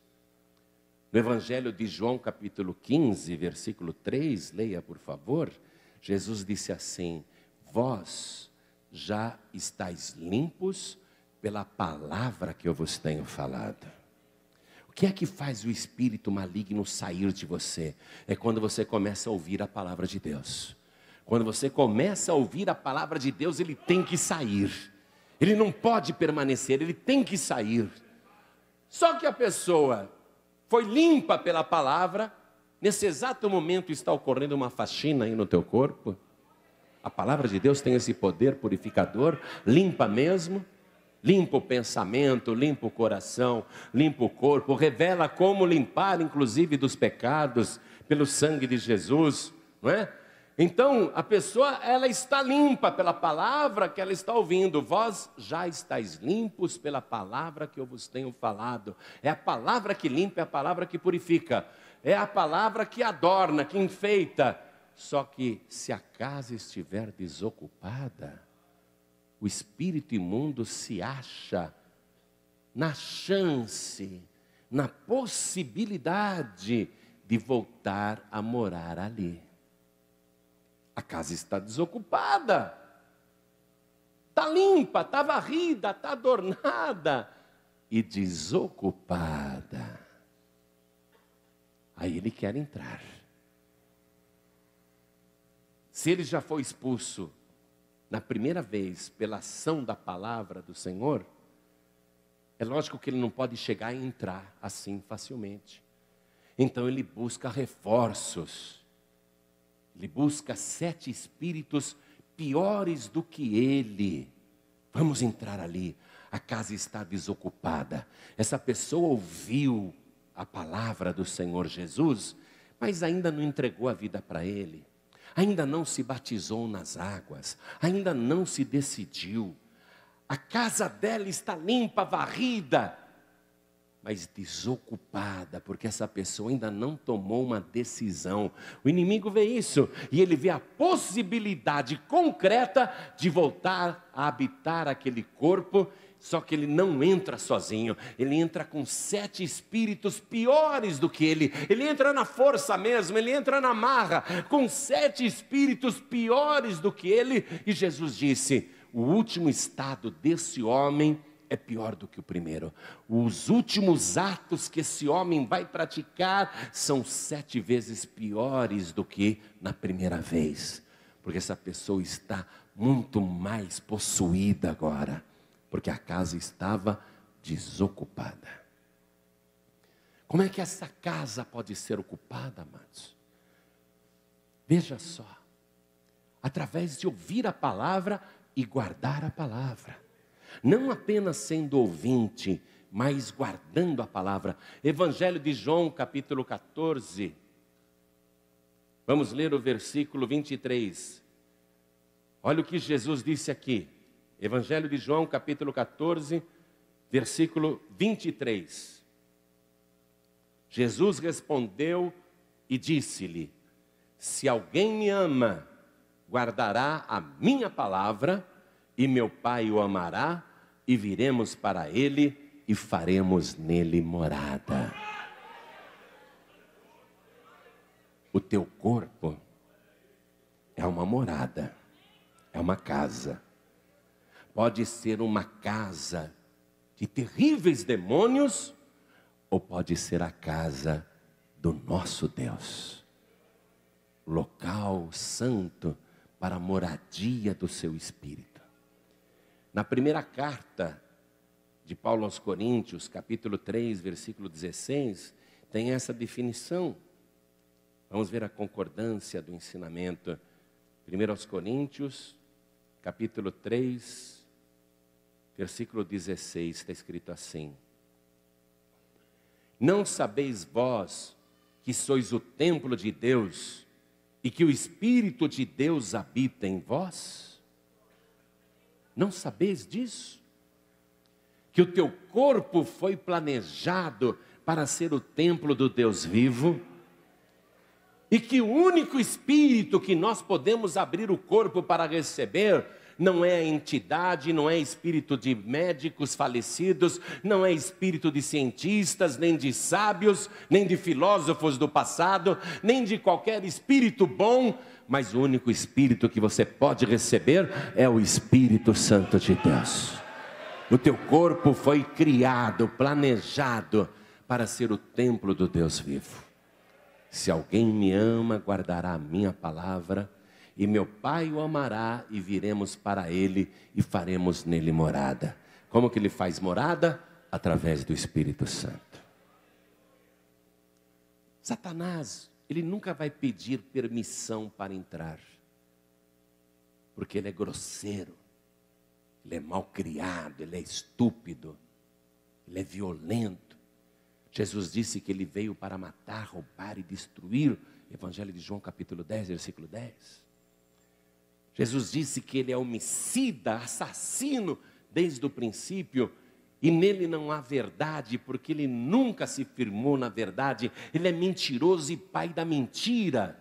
No Evangelho de João, capítulo 15, versículo 3, leia por favor. Jesus disse assim: vós já estáis limpos pela palavra que eu vos tenho falado. O que é que faz o espírito maligno sair de você? É quando você começa a ouvir a palavra de Deus. Quando você começa a ouvir a palavra de Deus, ele tem que sair. Ele não pode permanecer, ele tem que sair. Só que a pessoa foi limpa pela palavra, nesse exato momento está ocorrendo uma faxina aí no teu corpo. A palavra de Deus tem esse poder purificador, limpa mesmo. Limpa o pensamento, limpa o coração, limpa o corpo, revela como limpar, inclusive, dos pecados, pelo sangue de Jesus, não é? Então, a pessoa, ela está limpa pela palavra que ela está ouvindo. Vós já estáis limpos pela palavra que eu vos tenho falado. É a palavra que limpa, é a palavra que purifica. É a palavra que adorna, que enfeita. Só que se a casa estiver desocupada, o espírito imundo se acha na chance, na possibilidade de voltar a morar ali. A casa está desocupada, está limpa, está varrida, está adornada e desocupada. Aí ele quer entrar. Se ele já foi expulso na primeira vez pela ação da palavra do Senhor, é lógico que ele não pode chegar e entrar assim facilmente. Então ele busca reforços. Ele busca 7 espíritos piores do que ele. Vamos entrar ali. A casa está desocupada. Essa pessoa ouviu a palavra do Senhor Jesus, mas ainda não entregou a vida para ele. Ainda não se batizou nas águas. Ainda não se decidiu. A casa dela está limpa, varrida. mas desocupada, porque essa pessoa ainda não tomou uma decisão. O inimigo vê isso, e ele vê a possibilidade concreta de voltar a habitar aquele corpo, só que ele não entra sozinho, ele entra com 7 espíritos piores do que ele entra na força mesmo, ele entra na marra, com 7 espíritos piores do que ele, e Jesus disse, o último estado desse homem é pior do que o primeiro. Os últimos atos que esse homem vai praticar são 7 vezes piores do que na primeira vez. Porque essa pessoa está muito mais possuída agora. Porque a casa estava desocupada. Como é que essa casa pode ser ocupada, amados? Veja só. Através de ouvir a palavra e guardar a palavra. Não apenas sendo ouvinte, mas guardando a palavra. Evangelho de João, capítulo 14. Vamos ler o versículo 23. Olha o que Jesus disse aqui. Evangelho de João, capítulo 14, versículo 23. Jesus respondeu e disse-lhe, se alguém me ama, guardará a minha palavra, e meu Pai o amará, e viremos para ele, e faremos nele morada. O teu corpo é uma morada, é uma casa. Pode ser uma casa de terríveis demônios, ou pode ser a casa do nosso Deus. Local santo para a moradia do seu Espírito. Na primeira carta de Paulo aos Coríntios, capítulo 3, versículo 16, tem essa definição. Vamos ver a concordância do ensinamento. 1 aos Coríntios, capítulo 3, versículo 16, está escrito assim. Não sabeis vós que sois o templo de Deus e que o Espírito de Deus habita em vós? Não sabeis disso? Que o teu corpo foi planejado para ser o templo do Deus vivo? E que o único espírito que nós podemos abrir o corpo para receber não é a entidade, não é espírito de médicos falecidos, não é espírito de cientistas, nem de sábios, nem de filósofos do passado, nem de qualquer espírito bom, mas o único espírito que você pode receber é o Espírito Santo de Deus. O teu corpo foi criado, planejado para ser o templo do Deus vivo. Se alguém me ama, guardará a minha palavra, e meu Pai o amará, e viremos para ele, e faremos nele morada. Como que ele faz morada? Através do Espírito Santo. Satanás, ele nunca vai pedir permissão para entrar, porque ele é grosseiro, ele é mal criado, ele é estúpido, ele é violento. Jesus disse que ele veio para matar, roubar e destruir. Evangelho de João capítulo 10, versículo 10. Jesus disse que ele é homicida, assassino desde o princípio. E nele não há verdade, porque ele nunca se firmou na verdade. Ele é mentiroso e pai da mentira.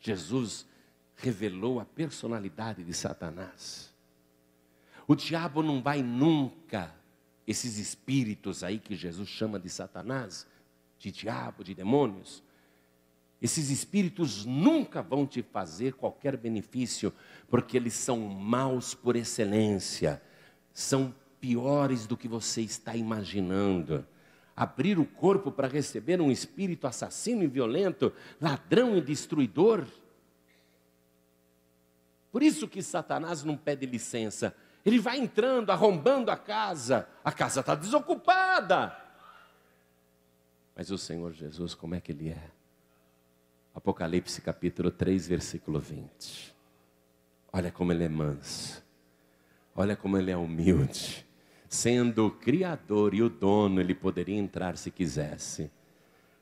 Jesus revelou a personalidade de Satanás. O diabo não vai nunca, esses espíritos aí que Jesus chama de Satanás, de diabo, de demônios, esses espíritos nunca vão te fazer qualquer benefício, porque eles são maus por excelência, são piores do que você está imaginando. Abrir o corpo para receber um espírito assassino e violento, ladrão e destruidor. Por isso que Satanás não pede licença. Ele vai entrando, arrombando a casa está desocupada. Mas o Senhor Jesus, como é que Ele é? Apocalipse capítulo 3, versículo 20. Olha como Ele é manso. Olha como Ele é humilde. Sendo o Criador e o dono, Ele poderia entrar se quisesse.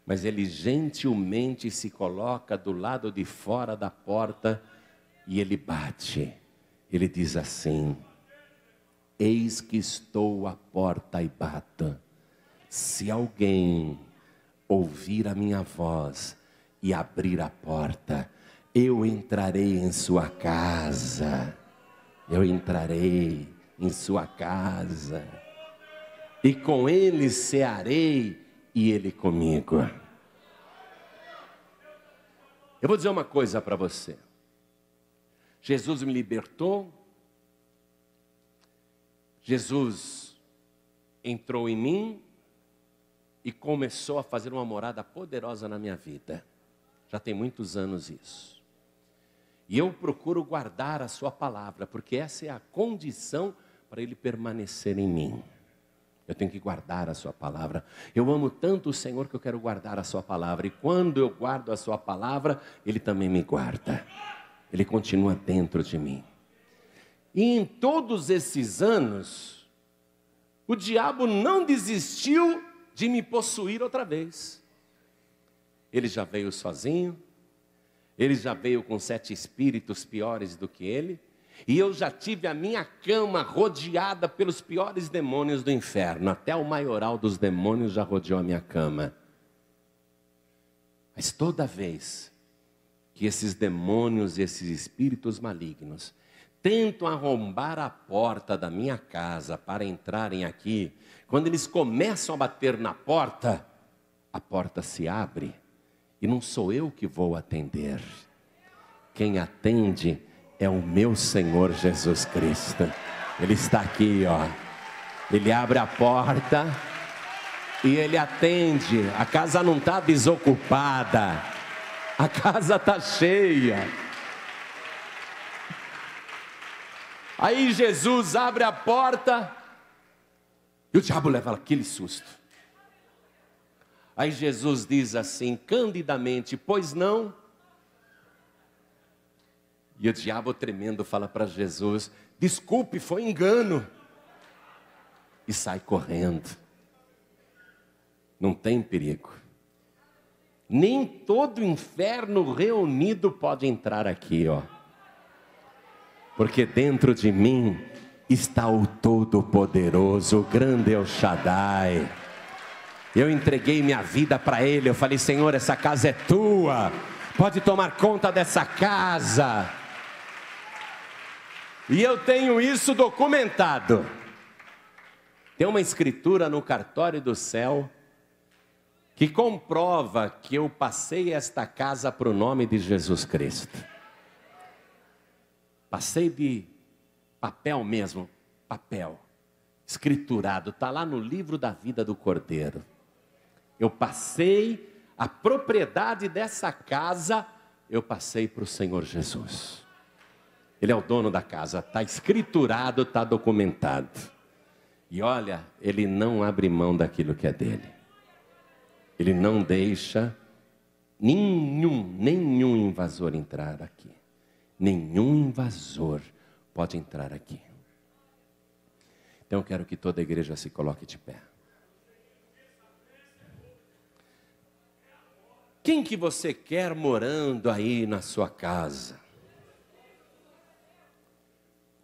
Mas Ele gentilmente se coloca do lado de fora da porta e Ele bate. Ele diz assim: eis que estou à porta e bato. Se alguém ouvir a minha voz e abrir a porta, eu entrarei em sua casa. Eu entrarei em sua casa. E com ele cearei e ele comigo. Eu vou dizer uma coisa para você. Jesus me libertou. Jesus entrou em mim e começou a fazer uma morada poderosa na minha vida. Já tem muitos anos isso. E eu procuro guardar a sua palavra, porque essa é a condição para ele permanecer em mim. Eu tenho que guardar a sua palavra. Eu amo tanto o Senhor que eu quero guardar a sua palavra. E quando eu guardo a sua palavra, ele também me guarda. Ele continua dentro de mim. E em todos esses anos, o diabo não desistiu de me possuir outra vez. Ele já veio sozinho, ele já veio com 7 espíritos piores do que ele, e eu já tive a minha cama rodeada pelos piores demônios do inferno, até o maioral dos demônios já rodeou a minha cama. Mas toda vez que esses demônios e esses espíritos malignos tentam arrombar a porta da minha casa para entrarem aqui, quando eles começam a bater na porta, a porta se abre e não sou eu que vou atender. Quem atende é o meu Senhor Jesus Cristo. Ele está aqui, ó. Ele abre a porta e ele atende. A casa não está desocupada, a casa está cheia. Aí Jesus abre a porta e o diabo leva aquele susto. Aí Jesus diz assim, candidamente, pois não? E o diabo tremendo fala para Jesus, desculpe, foi engano. E sai correndo. Não tem perigo. Nem todo o inferno reunido pode entrar aqui, ó. Porque dentro de mim está o Todo-Poderoso, o grande El Shaddai. Eu entreguei minha vida para Ele, eu falei, Senhor, essa casa é tua, pode tomar conta dessa casa. E eu tenho isso documentado. Tem uma escritura no cartório do céu, que comprova que eu passei esta casa para o nome de Jesus Cristo. Passei de papel mesmo, papel, escriturado, está lá no livro da vida do Cordeiro. Eu passei a propriedade dessa casa, eu passei para o Senhor Jesus. Ele é o dono da casa, está escriturado, está documentado. E olha, ele não abre mão daquilo que é dele. Ele não deixa nenhum invasor entrar aqui. Nenhum invasor pode entrar aqui. Então eu quero que toda a igreja se coloque de pé. Quem que você quer morando aí na sua casa?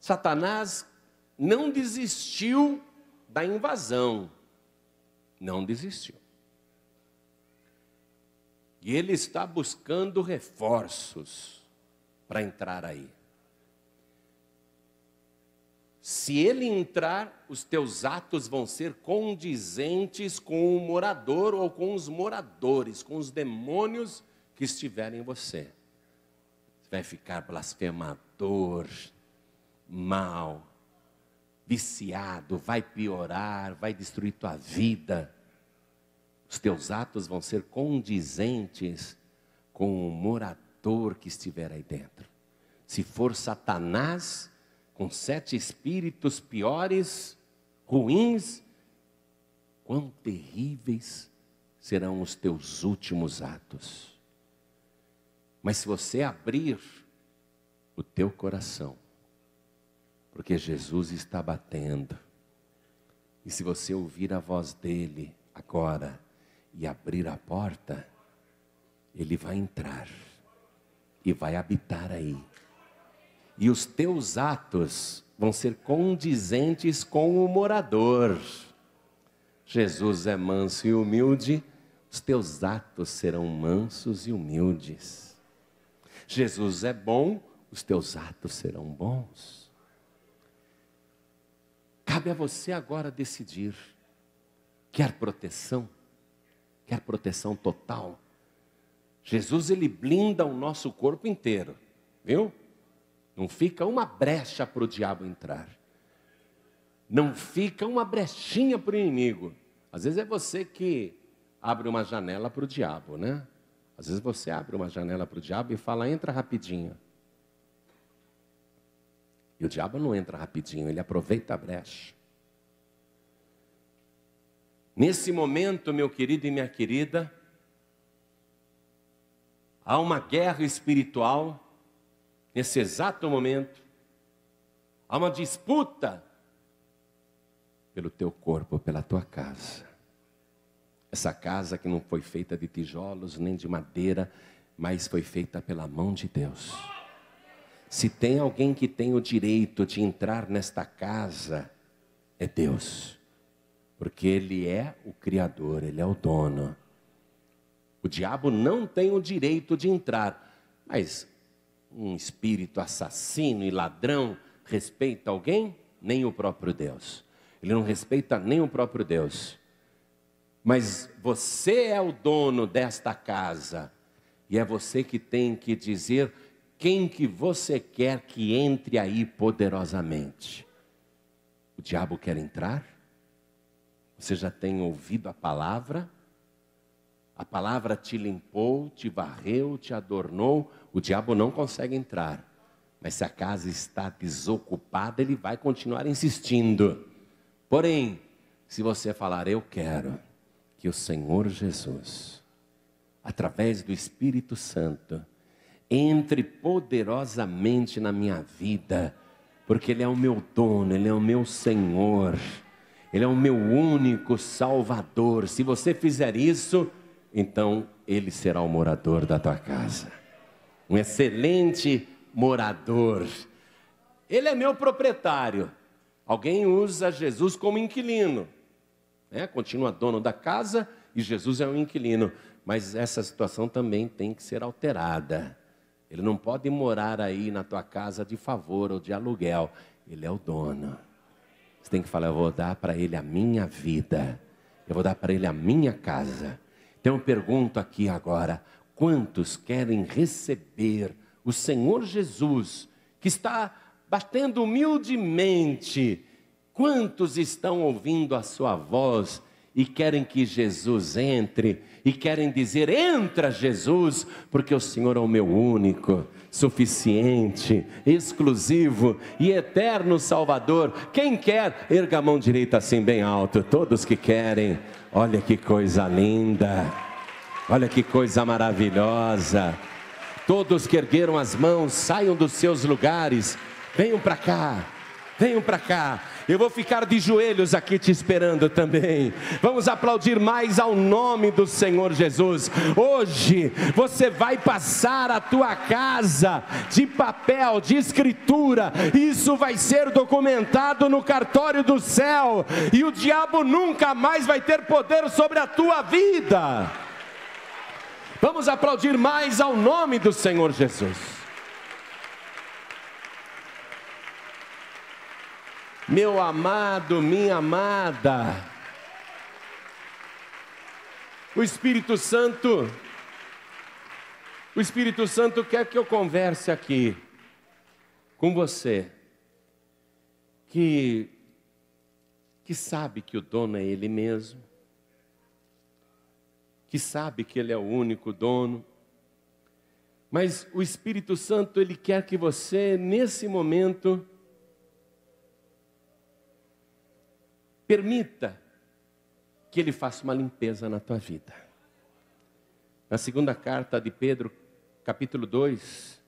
Satanás não desistiu da invasão. Não desistiu. E ele está buscando reforços para entrar aí. Se ele entrar, os teus atos vão ser condizentes com o morador ou com os moradores, com os demônios que estiverem em você. Você vai ficar blasfemador, mal, viciado, vai piorar, vai destruir tua vida. Os teus atos vão ser condizentes com o morador que estiver aí dentro. Se for Satanás, com 7 espíritos piores, ruins, quão terríveis serão os teus últimos atos. Mas se você abrir o teu coração, porque Jesus está batendo, e se você ouvir a voz dele agora e abrir a porta, ele vai entrar e vai habitar aí. E os teus atos vão ser condizentes com o morador. Jesus é manso e humilde, os teus atos serão mansos e humildes. Jesus é bom, os teus atos serão bons. Cabe a você agora decidir. Quer proteção? Quer proteção total? Jesus, ele blinda o nosso corpo inteiro, viu? Não fica uma brecha para o diabo entrar. Não fica uma brechinha para o inimigo. Às vezes é você que abre uma janela para o diabo, né? Às vezes você abre uma janela para o diabo e fala, entra rapidinho. E o diabo não entra rapidinho, ele aproveita a brecha. Nesse momento, meu querido e minha querida, há uma guerra espiritual, nesse exato momento, há uma disputa pelo teu corpo, pela tua casa. Essa casa que não foi feita de tijolos, nem de madeira, mas foi feita pela mão de Deus. Se tem alguém que tem o direito de entrar nesta casa, é Deus. Porque Ele é o Criador, Ele é o dono. O diabo não tem o direito de entrar, mas um espírito assassino e ladrão respeita alguém? Nem o próprio Deus. Ele não respeita nem o próprio Deus. Mas você é o dono desta casa. E é você que tem que dizer quem que você quer que entre aí poderosamente. O diabo quer entrar? Você já tem ouvido a palavra? A palavra te limpou, te varreu, te adornou. O diabo não consegue entrar. Mas se a casa está desocupada, ele vai continuar insistindo. Porém, se você falar, eu quero que o Senhor Jesus, através do Espírito Santo, entre poderosamente na minha vida, porque Ele é o meu dono, Ele é o meu Senhor, Ele é o meu único Salvador. Se você fizer isso, então Ele será o morador da tua casa, um excelente morador. Ele é meu proprietário. Alguém usa Jesus como inquilino, né? Continua dono da casa e Jesus é um inquilino. Mas essa situação também tem que ser alterada. Ele não pode morar aí na tua casa de favor ou de aluguel. Ele é o dono. Você tem que falar, eu vou dar para ele a minha vida. Eu vou dar para ele a minha casa. Então eu pergunto aqui agora, quantos querem receber o Senhor Jesus, que está batendo humildemente? Quantos estão ouvindo a sua voz e querem que Jesus entre? E querem dizer, entra Jesus, porque o Senhor é o meu único, suficiente, exclusivo e eterno Salvador. Quem quer, erga a mão direita assim bem alto. Todos que querem. Olha que coisa linda. Olha que coisa maravilhosa. Todos que ergueram as mãos, saiam dos seus lugares. Venham para cá. Venham para cá, eu vou ficar de joelhos aqui te esperando também. Vamos aplaudir mais ao nome do Senhor Jesus. Hoje você vai passar a tua casa de papel, de escritura. Isso vai ser documentado no cartório do céu. E o diabo nunca mais vai ter poder sobre a tua vida. Vamos aplaudir mais ao nome do Senhor Jesus. Meu amado, minha amada, o Espírito Santo quer que eu converse aqui com você, que sabe que o dono é Ele mesmo, que sabe que Ele é o único dono, mas o Espírito Santo, Ele quer que você, nesse momento, permita que Ele faça uma limpeza na tua vida. Na segunda carta de Pedro, capítulo 2,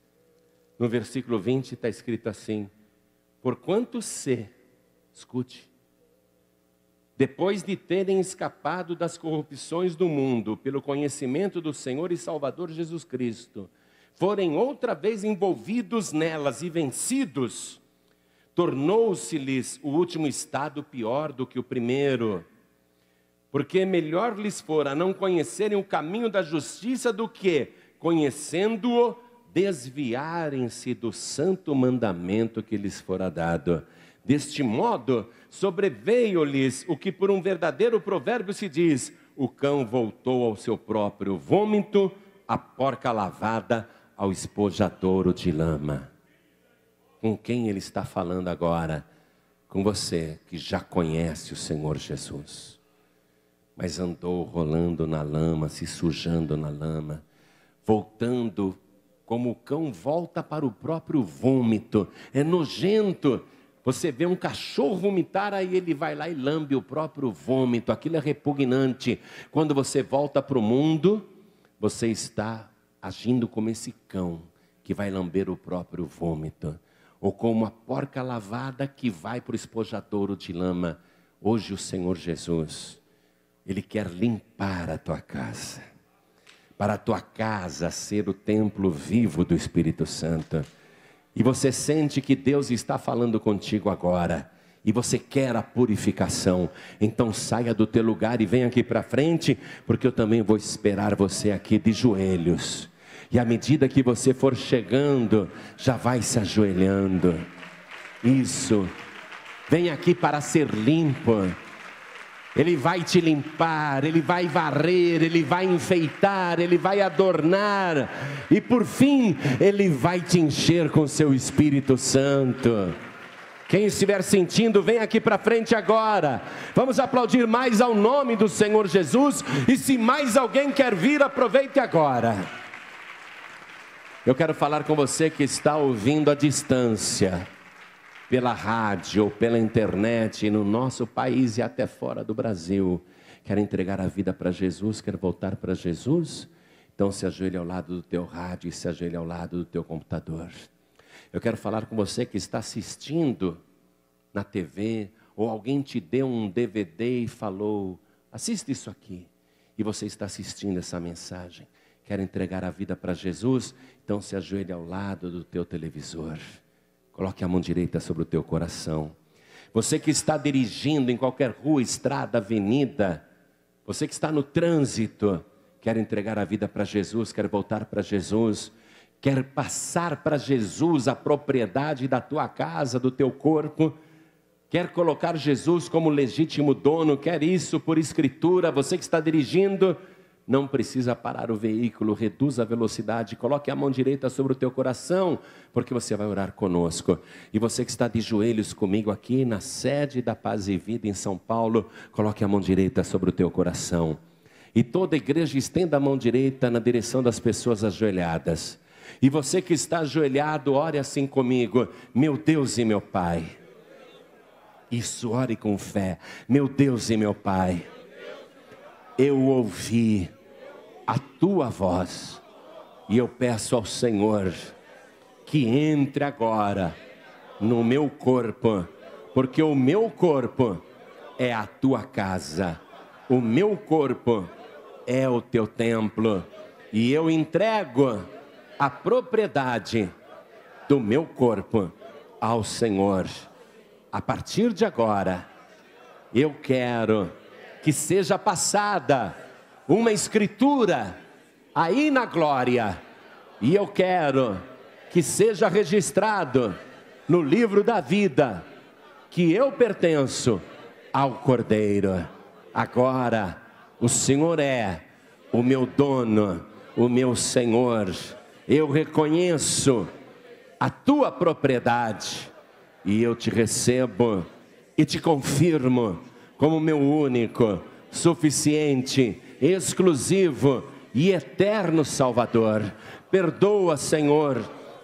no versículo 20, está escrito assim: porquanto escute, depois de terem escapado das corrupções do mundo, pelo conhecimento do Senhor e Salvador Jesus Cristo, forem outra vez envolvidos nelas e vencidos, tornou-se-lhes o último estado pior do que o primeiro. Porque melhor lhes fora não conhecerem o caminho da justiça do que, conhecendo-o, desviarem-se do santo mandamento que lhes fora dado. Deste modo, sobreveio-lhes o que por um verdadeiro provérbio se diz: o cão voltou ao seu próprio vômito, a porca lavada ao espojadouro de lama. Com quem ele está falando agora? Com você que já conhece o Senhor Jesus, mas andou rolando na lama, se sujando na lama, voltando como o cão volta para o próprio vômito. É nojento. Você vê um cachorro vomitar, aí ele vai lá e lambe o próprio vômito. Aquilo é repugnante. Quando você volta para o mundo, você está agindo como esse cão que vai lamber o próprio vômito. Ou como uma porca lavada que vai para o espojadouro de lama. Hoje o Senhor Jesus, Ele quer limpar a tua casa, para a tua casa ser o templo vivo do Espírito Santo. E você sente que Deus está falando contigo agora, e você quer a purificação, então saia do teu lugar e venha aqui para frente, porque eu também vou esperar você aqui de joelhos. E à medida que você for chegando, já vai se ajoelhando. Isso, vem aqui para ser limpo. Ele vai te limpar, Ele vai varrer, Ele vai enfeitar, Ele vai adornar. E por fim, Ele vai te encher com seu Espírito Santo. Quem estiver sentindo, vem aqui para frente agora. Vamos aplaudir mais ao nome do Senhor Jesus. E se mais alguém quer vir, aproveite agora. Eu quero falar com você que está ouvindo à distância, pela rádio ou pela internet, no nosso país e até fora do Brasil. Quer entregar a vida para Jesus, quer voltar para Jesus? Então se ajoelhe ao lado do teu rádio e se ajoelhe ao lado do teu computador. Eu quero falar com você que está assistindo na TV, ou alguém te deu um DVD e falou: assista isso aqui, e você está assistindo essa mensagem. Quer entregar a vida para Jesus? Então se ajoelhe ao lado do teu televisor. Coloque a mão direita sobre o teu coração. Você que está dirigindo em qualquer rua, estrada, avenida, você que está no trânsito, quer entregar a vida para Jesus, quer voltar para Jesus, quer passar para Jesus a propriedade da tua casa, do teu corpo, quer colocar Jesus como legítimo dono, quer isso por escritura. Você que está dirigindo, não precisa parar o veículo, reduza a velocidade, coloque a mão direita sobre o teu coração, porque você vai orar conosco. E você que está de joelhos comigo aqui na sede da Paz e Vida em São Paulo, coloque a mão direita sobre o teu coração. E toda a igreja estenda a mão direita na direção das pessoas ajoelhadas. E você que está ajoelhado, ore assim comigo: meu Deus e meu Pai. Isso, ore com fé. Meu Deus e meu Pai, eu ouvi a tua voz, e eu peço ao Senhor que entre agora no meu corpo, porque o meu corpo é a tua casa, o meu corpo é o teu templo, e eu entrego a propriedade do meu corpo ao Senhor. A partir de agora, eu quero que seja passada uma escritura aí na glória, e eu quero que seja registrado no livro da vida que eu pertenço ao Cordeiro. Agora o Senhor é o meu dono, o meu Senhor. Eu reconheço a tua propriedade e eu te recebo e te confirmo como meu único, suficiente, exclusivo e eterno Salvador. Perdoa, Senhor,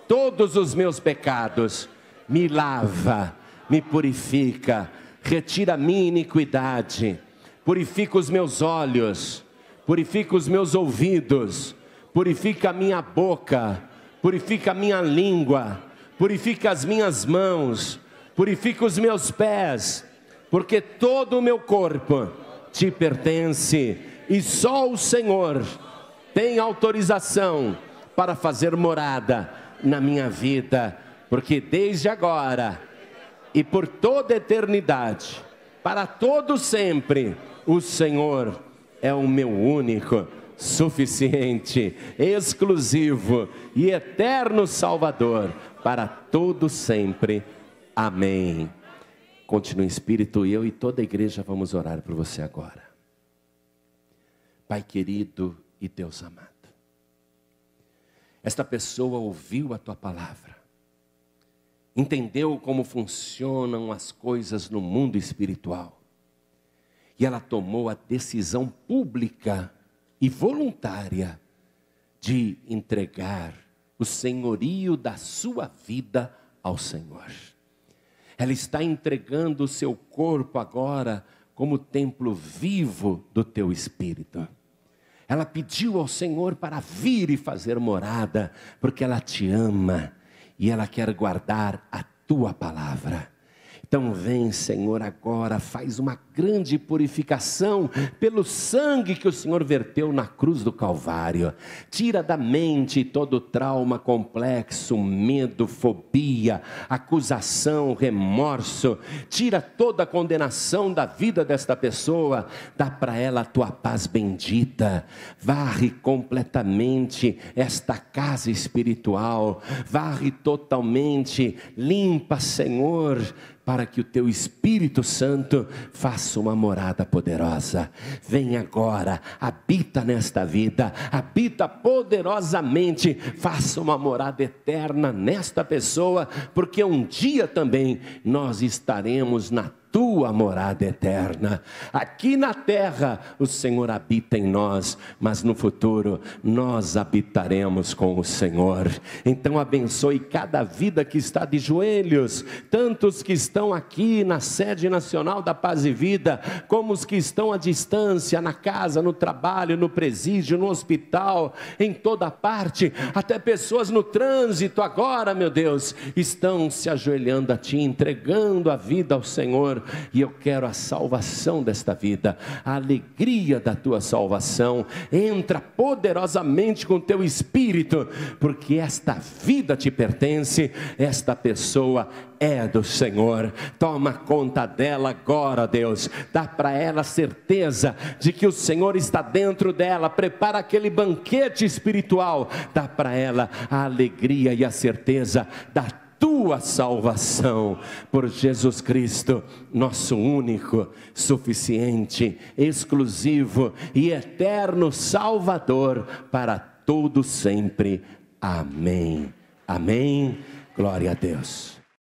todos os meus pecados, me lava, me purifica, retira a minha iniquidade, purifica os meus olhos, purifica os meus ouvidos, purifica a minha boca, purifica a minha língua, purifica as minhas mãos, purifica os meus pés, porque todo o meu corpo te pertence, e só o Senhor tem autorização para fazer morada na minha vida, porque desde agora e por toda a eternidade, para todo sempre, o Senhor é o meu único, suficiente, exclusivo e eterno Salvador para todo sempre. Amém. Continue em espírito, eu e toda a igreja vamos orar por você agora. Pai querido e Deus amado, esta pessoa ouviu a tua palavra, entendeu como funcionam as coisas no mundo espiritual, e ela tomou a decisão pública e voluntária de entregar o senhorio da sua vida ao Senhor. Ela está entregando o seu corpo agora como templo vivo do teu Espírito. Ela pediu ao Senhor para vir e fazer morada, porque ela te ama e ela quer guardar a tua palavra. Então vem, Senhor, agora, faz uma grande purificação pelo sangue que o Senhor verteu na cruz do Calvário. Tira da mente todo trauma complexo, medo, fobia, acusação, remorso. Tira toda a condenação da vida desta pessoa. Dá para ela a tua paz bendita. Varre completamente esta casa espiritual. Varre totalmente. Limpa, Senhor, para que o teu Espírito Santo faça uma morada poderosa. Vem agora, habita nesta vida, habita poderosamente, faça uma morada eterna nesta pessoa, porque um dia também nós estaremos na tua morada eterna. Aqui na terra o Senhor habita em nós, mas no futuro nós habitaremos com o Senhor. Então abençoe cada vida que está de joelhos, tanto os que estão aqui na sede nacional da Paz e Vida, como os que estão à distância, na casa, no trabalho, no presídio, no hospital, em toda parte, até pessoas no trânsito agora, meu Deus, estão se ajoelhando a Ti, entregando a vida ao Senhor. E eu quero a salvação desta vida, a alegria da tua salvação. Entra poderosamente com o teu Espírito, porque esta vida te pertence, esta pessoa é do Senhor. Toma conta dela agora, Deus. Dá para ela certeza de que o Senhor está dentro dela. Prepara aquele banquete espiritual. Dá para ela a alegria e a certeza da tua salvação, por Jesus Cristo, nosso único, suficiente, exclusivo e eterno Salvador para todo sempre. Amém. Amém. Glória a Deus.